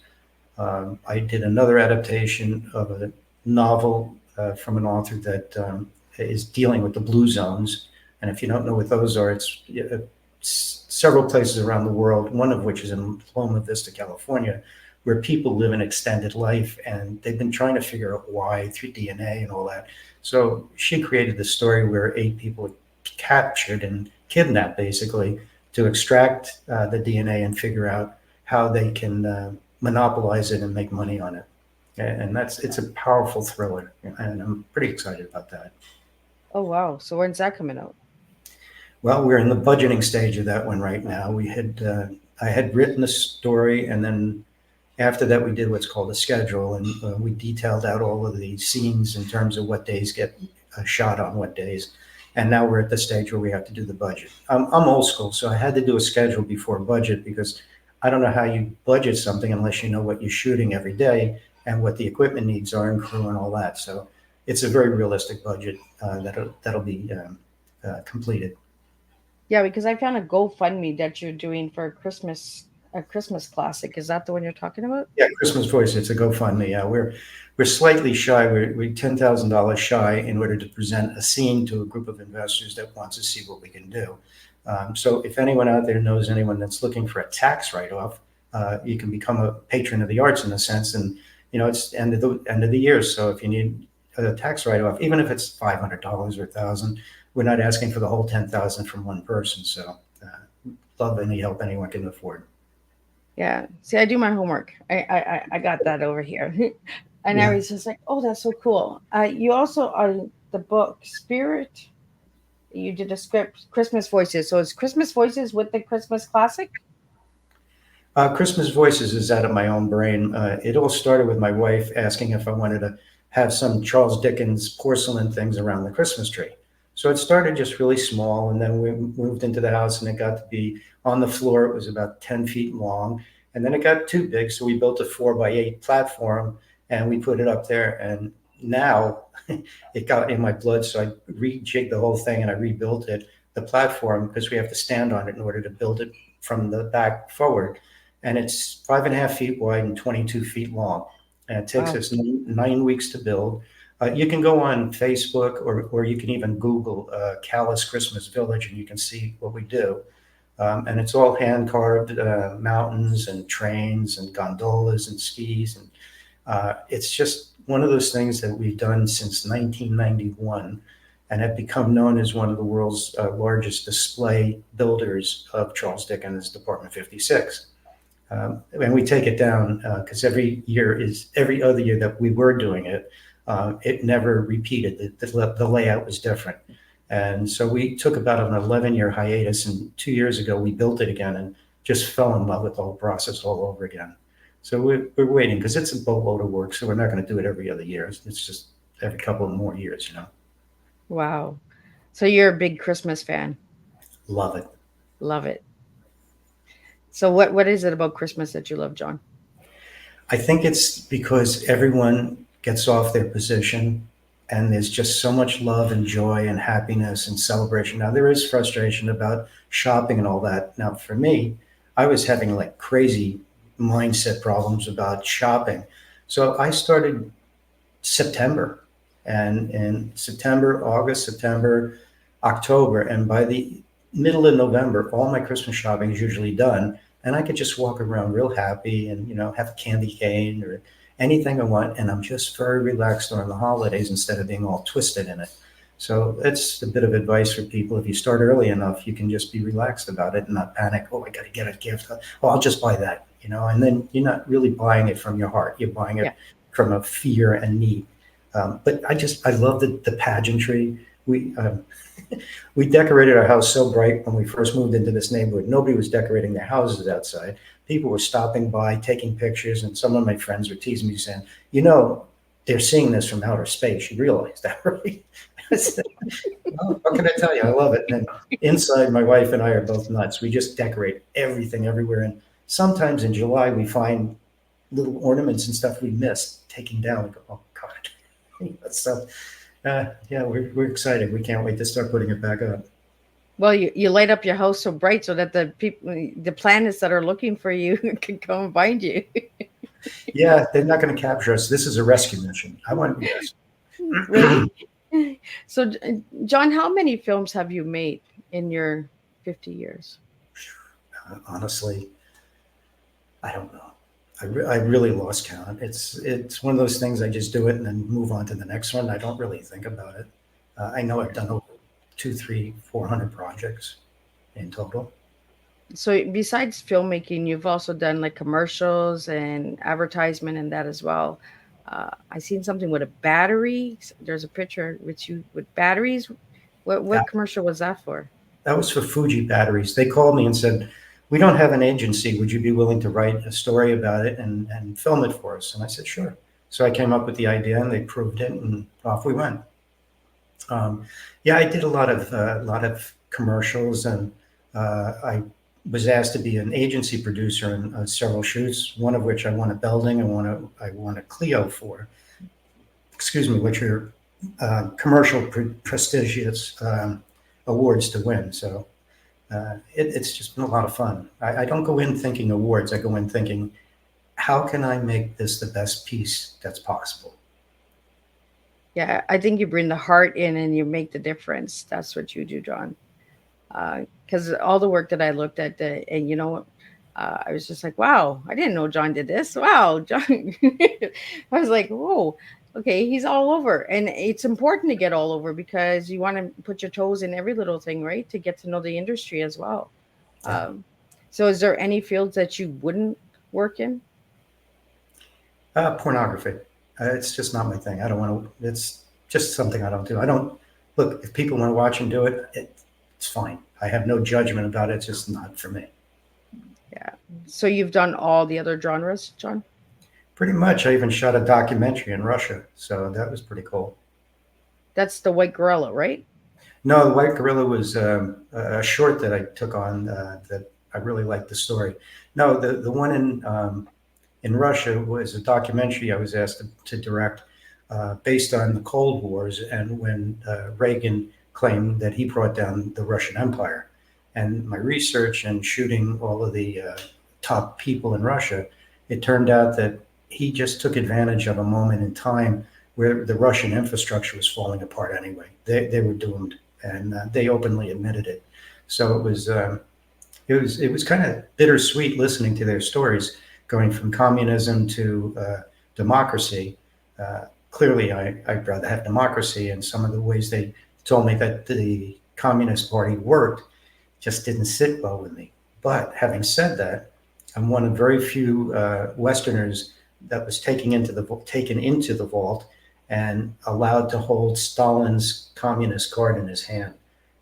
C: I did another adaptation of a novel from an author that is dealing with the blue zones. And if you don't know what those are, it's several places around the world, one of which is in Loma Vista, California, where people live an extended life. And they've been trying to figure out why through DNA and all that. So she created the story where 8 people were captured and kidnapped, basically, to extract the DNA and figure out how they can monopolize it and make money on it. And it's a powerful thriller, and I'm pretty excited about that.
B: Oh wow. So when's that coming out?
C: Well, we're in the budgeting stage of that one right now. I had written a story, and then after that, we did what's called a schedule, and we detailed out all of the scenes in terms of what days get shot on what days. And now we're at the stage where we have to do the budget. I'm old school, so I had to do a schedule before budget, because I don't know how you budget something unless you know what you're shooting every day and what the equipment needs are and crew and all that. So it's a very realistic budget that'll be completed.
B: Yeah, because I found a GoFundMe that you're doing for a Christmas classic. Is that the one you're talking about?
C: Yeah, Christmas Voice. It's a GoFundMe. Yeah, we're slightly shy. We're $10,000 shy in order to present a scene to a group of investors that wants to see what we can do. So if anyone out there knows anyone that's looking for a tax write-off, you can become a patron of the arts in a sense. And it's end of the year, so if you need a tax write-off, even if it's $500 or $1,000, we're not asking for the whole $10,000 from one person. So love any help anyone can afford.
B: Yeah. See, I do my homework. I got that over here. And
C: Yeah.
B: I was just like, oh, that's so cool. You also are the book Spirit. You did a script, Christmas Voices. So it's Christmas Voices with the Christmas classic?
C: Christmas Voices is out of my own brain. It all started with my wife asking if I wanted to have some Charles Dickens porcelain things around the Christmas tree. So it started just really small, and then we moved into the house, and it got to be on the floor. It was about 10 feet long, and then it got too big, so we built a 4x8 platform, and we put it up there. And now it got in my blood, so I rejigged the whole thing and I rebuilt it, the platform, because we have to stand on it in order to build it from the back forward. And it's 5.5 feet wide and 22 feet long. And it takes
B: Wow.
C: us 9 weeks to build. You can go on Facebook, or you can even Google Callas Christmas Village, and you can see what we do. And it's all hand carved mountains and trains and gondolas and skis. And it's just one of those things that we've done since 1991 and have become known as one of the world's largest display builders of Charles Dickens' Department 56. And we take it down because every other year that we were doing it, it never repeated. The layout was different. And so we took about an 11-year hiatus, and 2 years ago we built it again and just fell in love with the whole process all over again. So we're waiting because it's a boatload of work. So we're not going to do it every other year. It's just every couple of more years, you know.
B: Wow. So you're a big Christmas fan.
C: Love it.
B: Love it. So what is it about Christmas that you love, John?
C: I think it's because everyone gets off their position and there's just so much love and joy and happiness and celebration. Now, there is frustration about shopping and all that. Now, for me, I was having like crazy mindset problems about shopping. So I started September, and in September, August, September, October, and by the middle of November, all my Christmas shopping is usually done, and I could just walk around real happy and have a candy cane or anything I want, and I'm just very relaxed during the holidays instead of being all twisted in it. So that's a bit of advice for people. If you start early enough, you can just be relaxed about it and not panic. Oh, I got to get a gift. Oh, I'll just buy that, and then you're not really buying it from your heart. You're buying it
B: Yeah.
C: from a fear and need. But I love the pageantry. We decorated our house so bright when we first moved into this neighborhood. Nobody was decorating their houses outside. People were stopping by, taking pictures, and some of my friends were teasing me saying, they're seeing this from outer space. You realize that, right? I said, well, what can I tell you? I love it. And inside, my wife and I are both nuts. We just decorate everything everywhere. And sometimes in July, we find little ornaments and stuff we missed taking down. We go, oh, God. So, yeah, we're excited. We can't wait to start putting it back up.
B: Well, you light up your house so bright so that the planets that are looking for you can come and find you.
C: Yeah, they're not going to capture us. This is a rescue mission. I want to be rescued.
B: Really? So, John, how many films have you made in your 50 years?
C: Honestly, I don't know. I really lost count. It's one of those things. I just do it and then move on to the next one. I don't really think about it. I know I've done over 200, 300, 400 projects in total.
B: So besides filmmaking, you've also done like commercials and advertisement and that as well. I seen something with a battery. There's a picture with you with batteries. What commercial was that for?
C: That was for Fuji batteries. They called me and said, we don't have an agency. Would you be willing to write a story about it and film it for us? And I said, sure. So I came up with the idea and they proved it and off we went. Yeah, I did a lot of commercials, and I was asked to be an agency producer in several shoots, one of which I won a Belding and I won a Clio for, which are commercial prestigious awards to win. So it's just been a lot of fun. I don't go in thinking awards. I go in thinking, how can I make this the best piece that's possible?
B: Yeah, I think you bring the heart in and you make the difference. That's what you do, John. Because all the work that I looked at, and I was just like, wow, I didn't know John did this. Wow, John. I was like, whoa, okay, he's all over. And it's important to get all over because you want to put your toes in every little thing, right? To get to know the industry as well.
C: Yeah.
B: So is there any fields that you wouldn't work in?
C: Pornography. It's just not my thing. I don't want to. It's just something I don't do. I don't look. If people want to watch and do it, it's fine. I have no judgment about it. It's just not for me.
B: Yeah. So you've done all the other genres, John?
C: Pretty much. I even shot a documentary in Russia, so that was pretty cool.
B: That's the White Gorilla, right?
C: No, the White Gorilla was a short that I took on that I really liked the story. No, the one in Russia was a documentary I was asked to direct based on the Cold Wars and when Reagan claimed that he brought down the Russian Empire. And my research and shooting all of the top people in Russia, it turned out that he just took advantage of a moment in time where the Russian infrastructure was falling apart anyway. They were doomed, and they openly admitted it. So it was kind of bittersweet listening to their stories, going from communism to democracy. Clearly, I'd rather have democracy, and some of the ways they told me that the Communist Party worked just didn't sit well with me. But having said that, I'm one of very few Westerners that was taken into the vault and allowed to hold Stalin's communist card in his hand.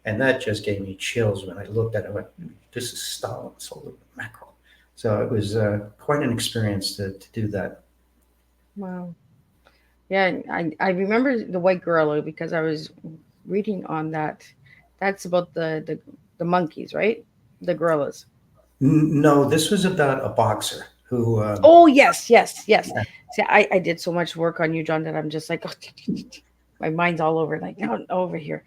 C: And that just gave me chills when I looked at it. I went, this is Stalin's holy mackerel. So it was quite an experience to do that.
B: Wow. Yeah, I remember the white gorilla because I was reading on that. That's about the monkeys, right? The gorillas.
C: No, this was about a boxer who,
B: Oh yes, yes, yes. See, I did so much work on you, John, that I'm just like, my mind's all over, like down over here.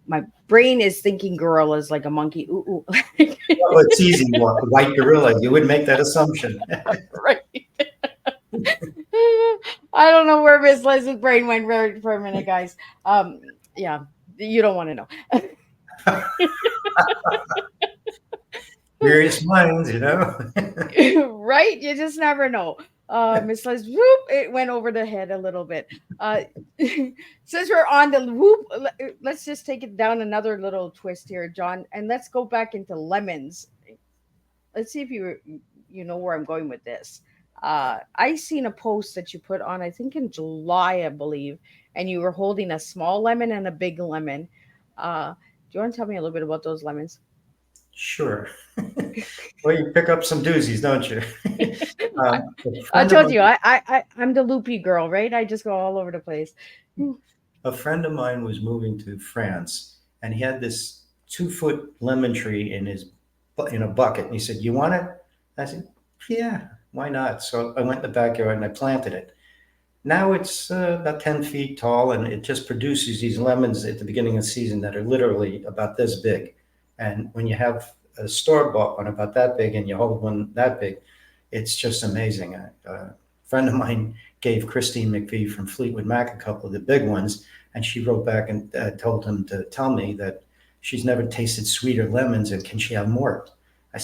B: My brain is thinking gorillas like a monkey. Ooh, ooh.
C: well, it's easy, white gorilla. You would make that assumption.
B: Right. I don't know where Miss Liz's brain went for a minute, guys. Yeah, you don't want to know.
C: Curious minds,
B: Right? You just never know. Miss Liz, whoop, it went over the head a little bit. Since we're on the whoop, let's just take it down another little twist here, John, and let's go back into lemons. Let's see if you know where I'm going with this. I seen a post that you put on, I think in July, I believe, and you were holding a small lemon and a big lemon. Do you want to tell me a little bit about those lemons?
C: Sure. Well, you pick up some doozies, don't you?
B: I,
C: A
B: I
C: friend of
B: told
C: mine,
B: you, I'm the loopy girl, right? I just go all over the place.
C: a friend of mine was moving to France, and he had this 2 foot lemon tree in a bucket, and he said, "You want it?" I said, "Yeah, why not?" So I went in the backyard and I planted it. Now it's about 10 feet tall, and it just produces these lemons at the beginning of the season that are literally about this big. And when you have a store bought one about that big and you hold one that big, it's just amazing. A friend of mine gave Christine McVie from Fleetwood Mac a couple of the big ones, and she wrote back and told him to tell me that she's never tasted sweeter lemons and can she have more? I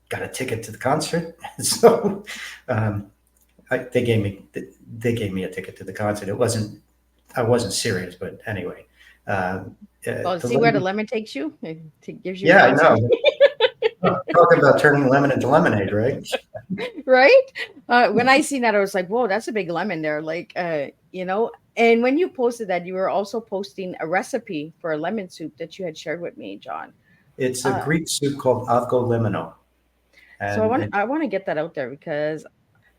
C: got a ticket to the concert, so um, they gave me a ticket to the concert. I wasn't serious, but anyway. Uh,
B: Oh,
C: the
B: see where the
C: lemon,
B: lemon takes you? It gives you
C: yeah, I
B: an answer.
C: know. Talk about turning lemon into lemonade, right?
B: Right? When I seen that, I was like, whoa, that's a big lemon there. Like, and when you posted that, you were also posting a recipe for a lemon soup that you had shared with me, John.
C: It's a
B: Uh,
C: Greek soup called avgolemino,
B: so I
C: and
B: want I want to get that out there because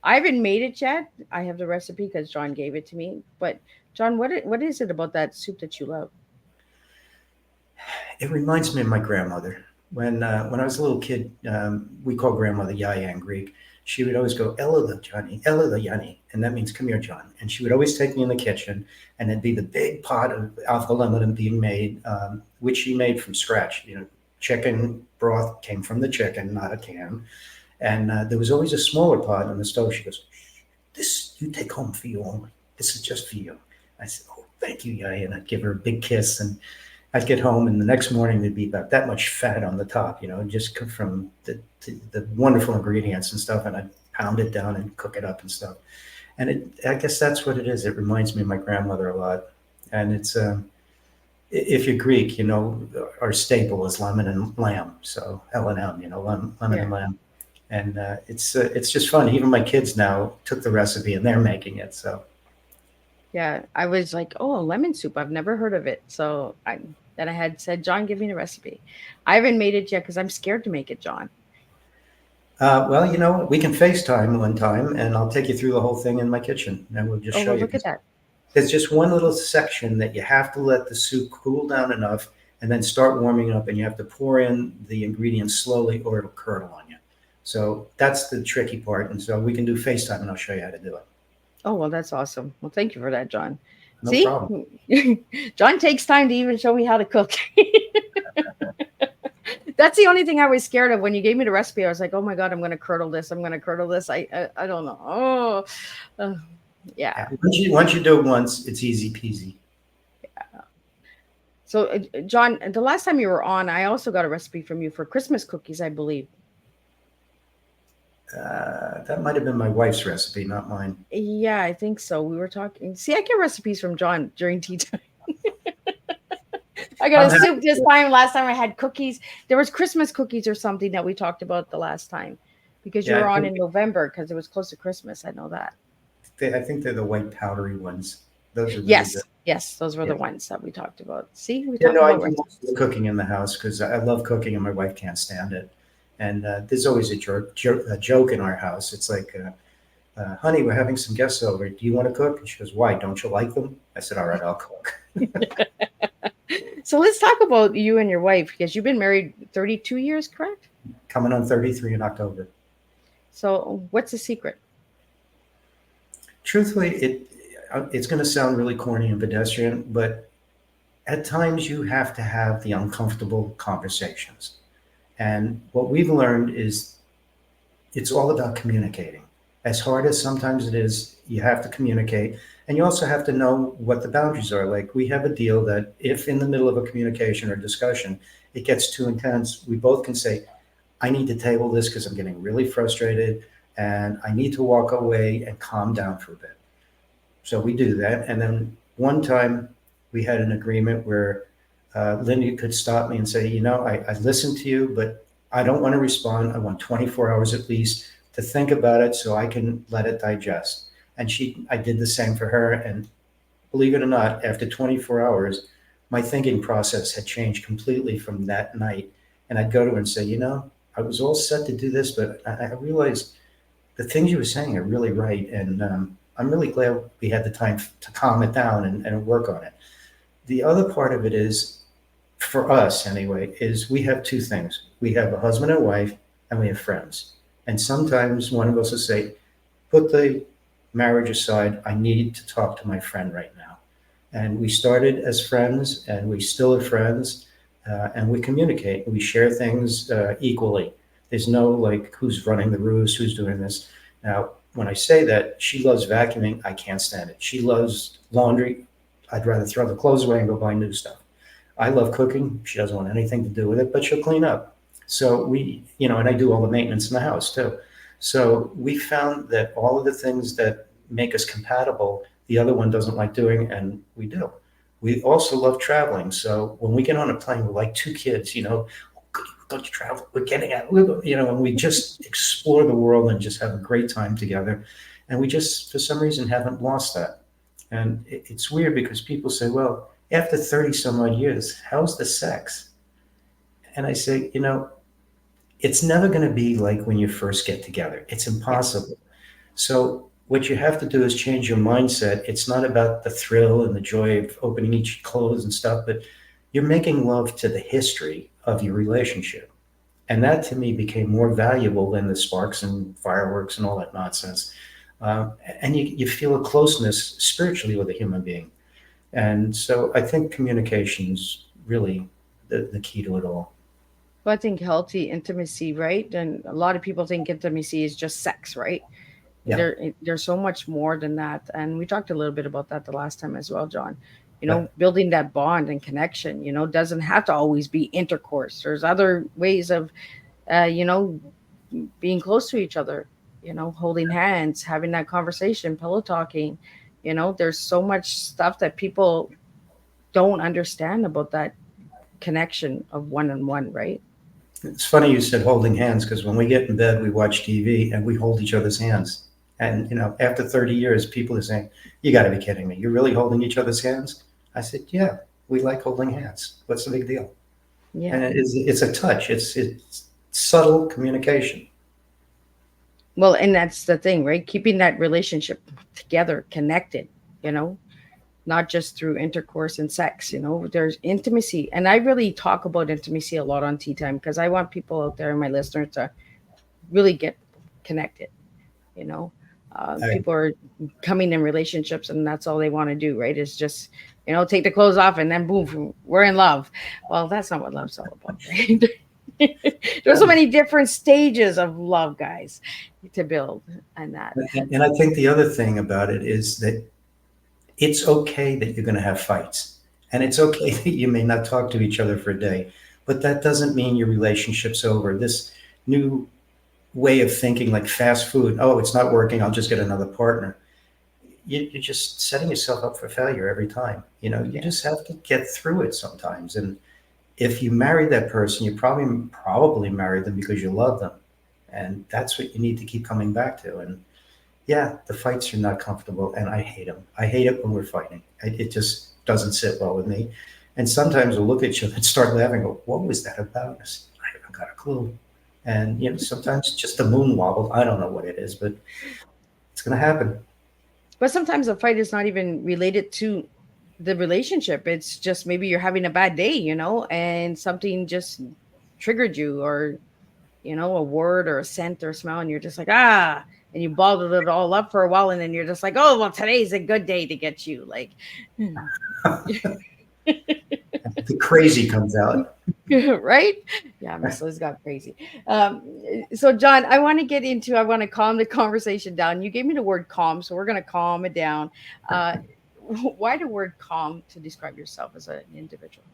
B: I haven't made it yet. I have the recipe because John gave it to me. But John, what is it about that soup that you love?
C: it reminds me of my grandmother. When I was a little kid, we called grandmother Yaya in Greek. She would always go, Ella the Johnny, Ella the Yanni, and that means come here, John. And she would always take me in the kitchen, and there'd be the big pot of avgolemonen being made, which she made from scratch. Chicken broth came from the chicken, not a can. And there was always a smaller pot on the stove. She goes, "This you take home for you only. This is just for you." I said, "Oh, thank you, Yaya." And I'd give her a big kiss, and I'd get home, and the next morning there'd be about that much fat on the top, just from the wonderful ingredients and stuff. And I'd pound it down and cook it up and stuff. And I guess that's what it is. It reminds me of my grandmother a lot. And it's if you're Greek, our staple is lemon and lamb. So L&M, lemon
B: Yeah.
C: and lamb. And it's just fun. Even my kids now took the recipe and they're making it. So
B: Yeah, I was like, "Oh, lemon soup. I've never heard of it." So I had said, "John, give me the recipe." I haven't made it yet because I'm scared to make it, John.
C: well, we can FaceTime one time, and I'll take you through the whole thing in my kitchen, and we'll just
B: Oh,
C: show
B: well,
C: you.
B: look at that.
C: There's just one little section that you have to let the soup cool down enough, and then start warming up, and you have to pour in the ingredients slowly, or it'll curdle on you. So that's the tricky part, and so we can do FaceTime, and I'll show you how to do it.
B: Oh, well, that's awesome. Well, thank you for that, John.
C: No
B: See,
C: problem.
B: John takes time to even show me how to cook. That's the only thing I was scared of when you gave me the recipe. I was like, "Oh my god, I'm going to curdle this. I'm going to curdle this." I don't know. Oh, uh, yeah.
C: Yeah. Once you do it once, it's easy peasy.
B: So, John, the last time you were on, I also got a recipe from you for Christmas cookies, I believe.
C: That might have been my wife's recipe, not mine.
B: Yeah, I think so. We were talking. See, I get recipes from John during tea time. I got
C: I'm
B: a soup this
C: happy.
B: time. Last time I had cookies. There was Christmas cookies or something that we talked about the last time because you
C: Yeah,
B: were
C: I
B: on
C: think
B: in November because it was close to Christmas. I know that.
C: I think they're the white powdery ones. Those are really good.
B: Yes, yes, those were
C: Yeah.
B: the ones that we talked about. See, we
C: Yeah,
B: talk
C: no, I
B: about
C: do most of the
B: recipes.
C: cooking in the house because I love cooking and my wife can't stand it. And there's always a joke in our house. It's like, honey, we're having some guests over. Do you want to cook? And she goes, why? Don't you like them? I said, all right, I'll cook.
B: So let's talk about you and your wife because you've been married 32 years, correct?
C: Coming on 33 in October.
B: So what's the secret?
C: Truthfully, it's going to sound really corny and pedestrian, but at times you have to have the uncomfortable conversations. And what we've learned is it's all about communicating. As hard as sometimes it is, you have to communicate. And you also have to know what the boundaries are. Like we have a deal that if in the middle of a communication or discussion, it gets too intense, we both can say, I need to table this because I'm getting really frustrated and I need to walk away and calm down for a bit. So we do that. And then one time we had an agreement where Lindy could stop me and say, I listened to you, but I don't want to respond. I want 24 hours at least to think about it so I can let it digest. And I did the same for her. And believe it or not, after 24 hours, my thinking process had changed completely from that night. And I'd go to her and say, I was all set to do this, but I realized the things you were saying are really right. And I'm really glad we had the time to calm it down and work on it. The other part of it is, for us anyway, is we have two things. We have a husband and wife, and we have friends. And sometimes one of us will say, put the marriage aside. I need to talk to my friend right now. And we started as friends, and we still are friends, and we communicate. We share things equally. There's no like who's running the roost, who's doing this. Now, when I say that, she loves vacuuming. I can't stand it. She loves laundry. I'd rather throw the clothes away and go buy new stuff. I love cooking. She doesn't want anything to do with it, but she'll clean up. So and I do all the maintenance in the house too. So we found that all of the things that make us compatible, the other one doesn't like doing, and we do. We also love traveling. So when we get on a plane, we're like two kids, don't you travel? We're getting out, and we just explore the world and just have a great time together. And we just, for some reason, haven't lost that. And it's weird because people say, well, after 30 some odd years, how's the sex? And I say, it's never going to be like when you first get together. It's
B: Yes.
C: impossible. So what you have to do is change your mindset. It's not about the thrill and the joy of opening each clothes and stuff, but you're making love to the history of your relationship. And that to me became more valuable than the sparks and fireworks and all that nonsense. And you feel a closeness spiritually with a human being. And so I think communication is really the key to it all.
B: Well, I think healthy intimacy, right? And a lot of people think intimacy is just sex, right?
C: Yeah.
B: There's so much more than that, and we talked a little bit about that the last time as well, John.
C: Yeah.
B: Building that bond and connection. Doesn't have to always be intercourse. There's other ways of, uh, you know, being close to each other. Holding hands, having that conversation, pillow talking. There's so much stuff that people don't understand about that connection of one on one, right?
C: It's funny you said holding hands because when we get in bed, we watch TV and we hold each other's hands. And, after 30 years, people are saying, you got to be kidding me. You're really holding each other's hands? I said, yeah, we like holding hands. What's the big deal?
B: Yeah.
C: And it's a touch, it's subtle communication.
B: Well, and that's the thing, right? Keeping that relationship together, connected, you know, not just through intercourse and sex, there's intimacy. And I really talk about intimacy a lot on Tea Time because I want people out there, my listeners, to really get connected, you know.
C: I,
B: People are coming in relationships and that's all they want to do, right? Is just, take the clothes off and then boom, we're in love. Well, that's not what love's all about, right? There's so many different stages of love, guys, to build and that.
C: and I think the other thing about it is that it's okay that you're going to have fights. And it's okay that you may not talk to each other for a day, but that doesn't mean your relationship's over. This new way of thinking, like fast food, oh, it's not working, I'll just get another partner. You're just setting yourself up for failure every time. You just
B: Yes.
C: have to get through it sometimes. And if you marry that person, you probably married them because you love them. And that's what you need to keep coming back to. And Yeah, the fights are not comfortable, and I hate them. I hate it when we're fighting. It just doesn't sit well with me. And sometimes we'll look at each other and start laughing. Go, what was that about? I haven't got a clue. And sometimes just the moon wobble. I don't know what it is, but it's going to happen.
B: But sometimes a fight is not even related to the relationship. It's just maybe you're having a bad day, and something just triggered you, or a word or a scent or a smell, and you're just like, and you bottled it all up for a while, and then you're just like, oh, well, today's a good day to get you. Like,
C: The crazy comes out.
B: right? Yeah, Miss Liz got crazy. So, John, I want to calm the conversation down. You gave me the word calm, so we're going to calm it down. Uh, why the word calm to describe yourself as an individual?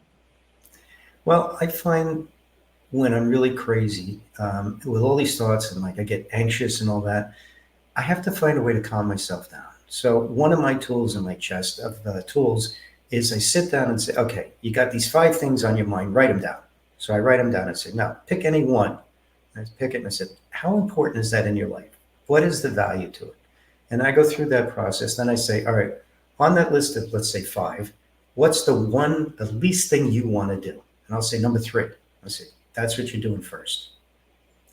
C: Well, I find when I'm really crazy with all these thoughts and like I get anxious and all that, I have to find a way to calm myself down. So one of my tools in my chest of the tools is I sit down and say, okay, you got these 5 things on your mind, write them down. So I write them down and say, no, pick any one. And I pick it and I said, how important is that in your life? What is the value to it? And I go through that process. Then I say, all right, on that list of, let's say 5, what's the least thing you want to do? And I'll say number 3. I say, that's what you're doing first.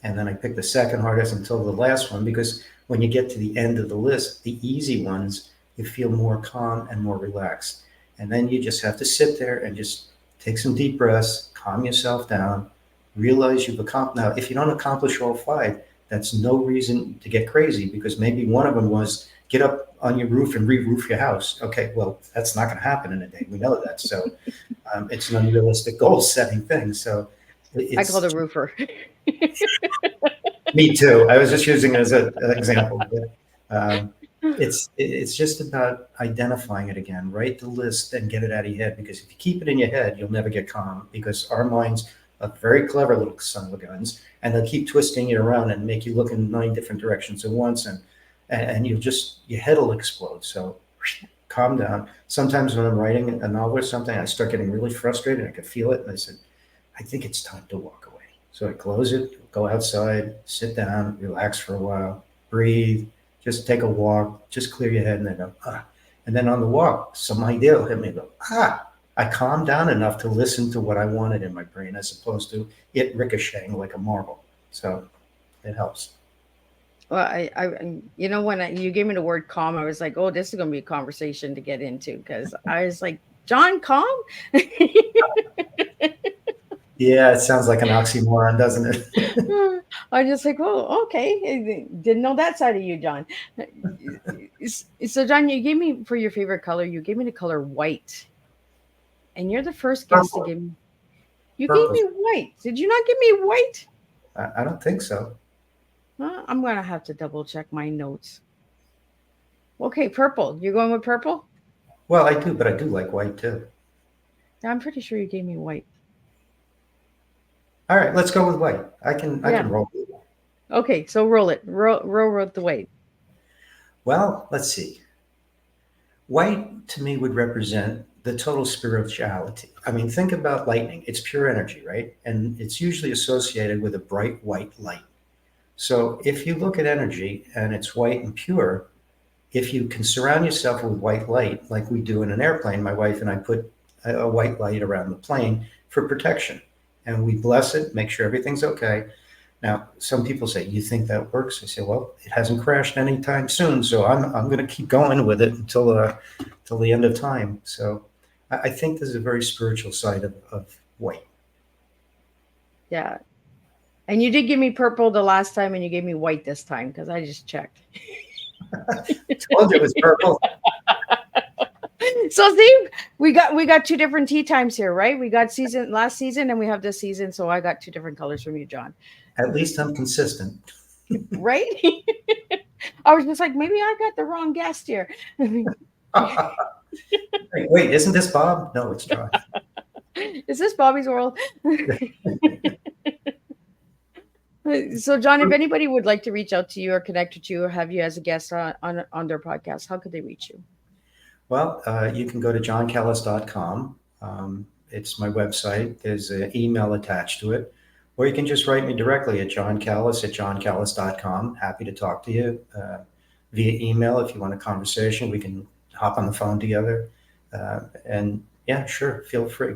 C: And then I pick the second hardest until the last one, because when you get to the end of the list, the easy ones, you feel more calm and more relaxed. And then you just have to sit there and just take some deep breaths, calm yourself down, realize you've accomplished. Now, if you don't accomplish all 5, that's no reason to get crazy, because maybe one of them was get up on your roof and re-roof your house. Okay, well, that's not going to happen in a day. We know that. So it's an unrealistic goal setting thing. So
B: I call the roofer.
C: Me too. I was just using it as an example. But, it's just about identifying it again. Write the list and get it out of your head, because if you keep it in your head, you'll never get calm, because our minds are very clever little son of a guns, and they'll keep twisting you around and make you look in 9 different directions at once, and your head will explode. So calm down. Sometimes when I'm writing a novel or something, I start getting really frustrated. I can feel it, and I said, I think it's time to walk away. So I close it, go outside, sit down, relax for a while, breathe, just take a walk, just clear your head, and then go, ah. And then on the walk, some idea will hit me and go, I calmed down enough to listen to what I wanted in my brain, as opposed to it ricocheting like a marble. So it helps.
B: Well, when you gave me the word calm, I was like, oh, this is going to be a conversation to get into, because I was like, John, calm?
C: Yeah, it sounds like an oxymoron, doesn't it?
B: I just like, oh, okay. Didn't know that side of you, John. So, John, you gave me, for your favorite color, you gave me the color white. And you're the first guest to give me. You
C: Purple.
B: gave me white. Did you not give me white?
C: I don't think so.
B: I'm going to have to double check my notes. Okay, purple. You're going with purple?
C: Well, I do, but I do like white too.
B: Yeah, I'm pretty sure you gave me white.
C: All right, let's go with white. I can roll.
B: Okay, so roll it. Roll the white.
C: Well, let's see. White to me would represent the total spirituality. I mean, think about lightning. It's pure energy, right? And it's usually associated with a bright white light. So if you look at energy and it's white and pure, if you can surround yourself with white light, like we do in an airplane, my wife and I put a white light around the plane for protection. And we bless it, make sure everything's okay. Now, some people say, you think that works? I say, well, it hasn't crashed anytime soon, so I'm going to keep going with it until the end of time. So I think there's a very spiritual side of white.
B: Yeah. And you did give me purple the last time, and you gave me white this time, because I just checked.
C: Told you it was purple.
B: So see, we got 2 different tea times here, right? We got last season, and we have this season. So I got 2 different colors from you, John.
C: At least I'm consistent.
B: Right? I was just like, maybe I got the wrong guest here.
C: Wait, isn't this Bob? No, it's John.
B: Is this Bobby's World? So, John, if anybody would like to reach out to you or connect with you or have you as a guest on their podcast, how could they reach you?
C: Well, you can go to johncallas.com. It's my website. There's an email attached to it. Or you can just write me directly at johncallas@johncallas.com. Happy to talk to you. via email if you want a conversation. We can hop on the phone together. And yeah, sure, feel free.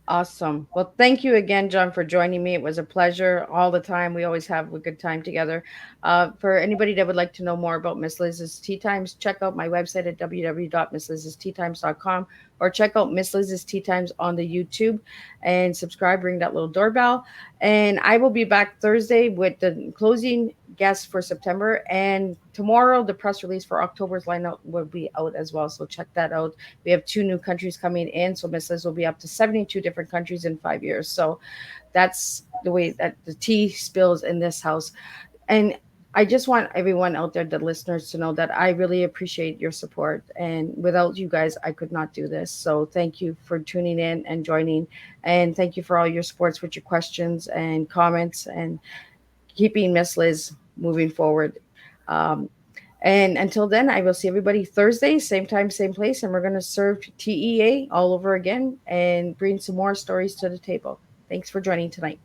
B: Awesome. Well, thank you again, John, for joining me. It was a pleasure all the time. We always have a good time together. For anybody that would like to know more about Miss Liz's Tea Times, check out my website at www.misslizsteatimes.com, or check out Miss Liz's Tea Times on the YouTube and subscribe, ring that little doorbell. And I will be back Thursday with the closing guests for September. And tomorrow, the press release for October's lineup will be out as well. So check that out. We have 2 new countries coming in. So Miss Liz will be up to 72 different countries in 5 years. So that's the way that the tea spills in this house. And I just want everyone out there, the listeners, to know that I really appreciate your support. And without you guys, I could not do this. So thank you for tuning in and joining. And thank you for all your supports with your questions and comments and keeping Miss Liz moving forward. Um, and until then, I will see everybody Thursday, same time, same place. And we're going to serve TEA all over again and bring some more stories to the table. Thanks for joining tonight.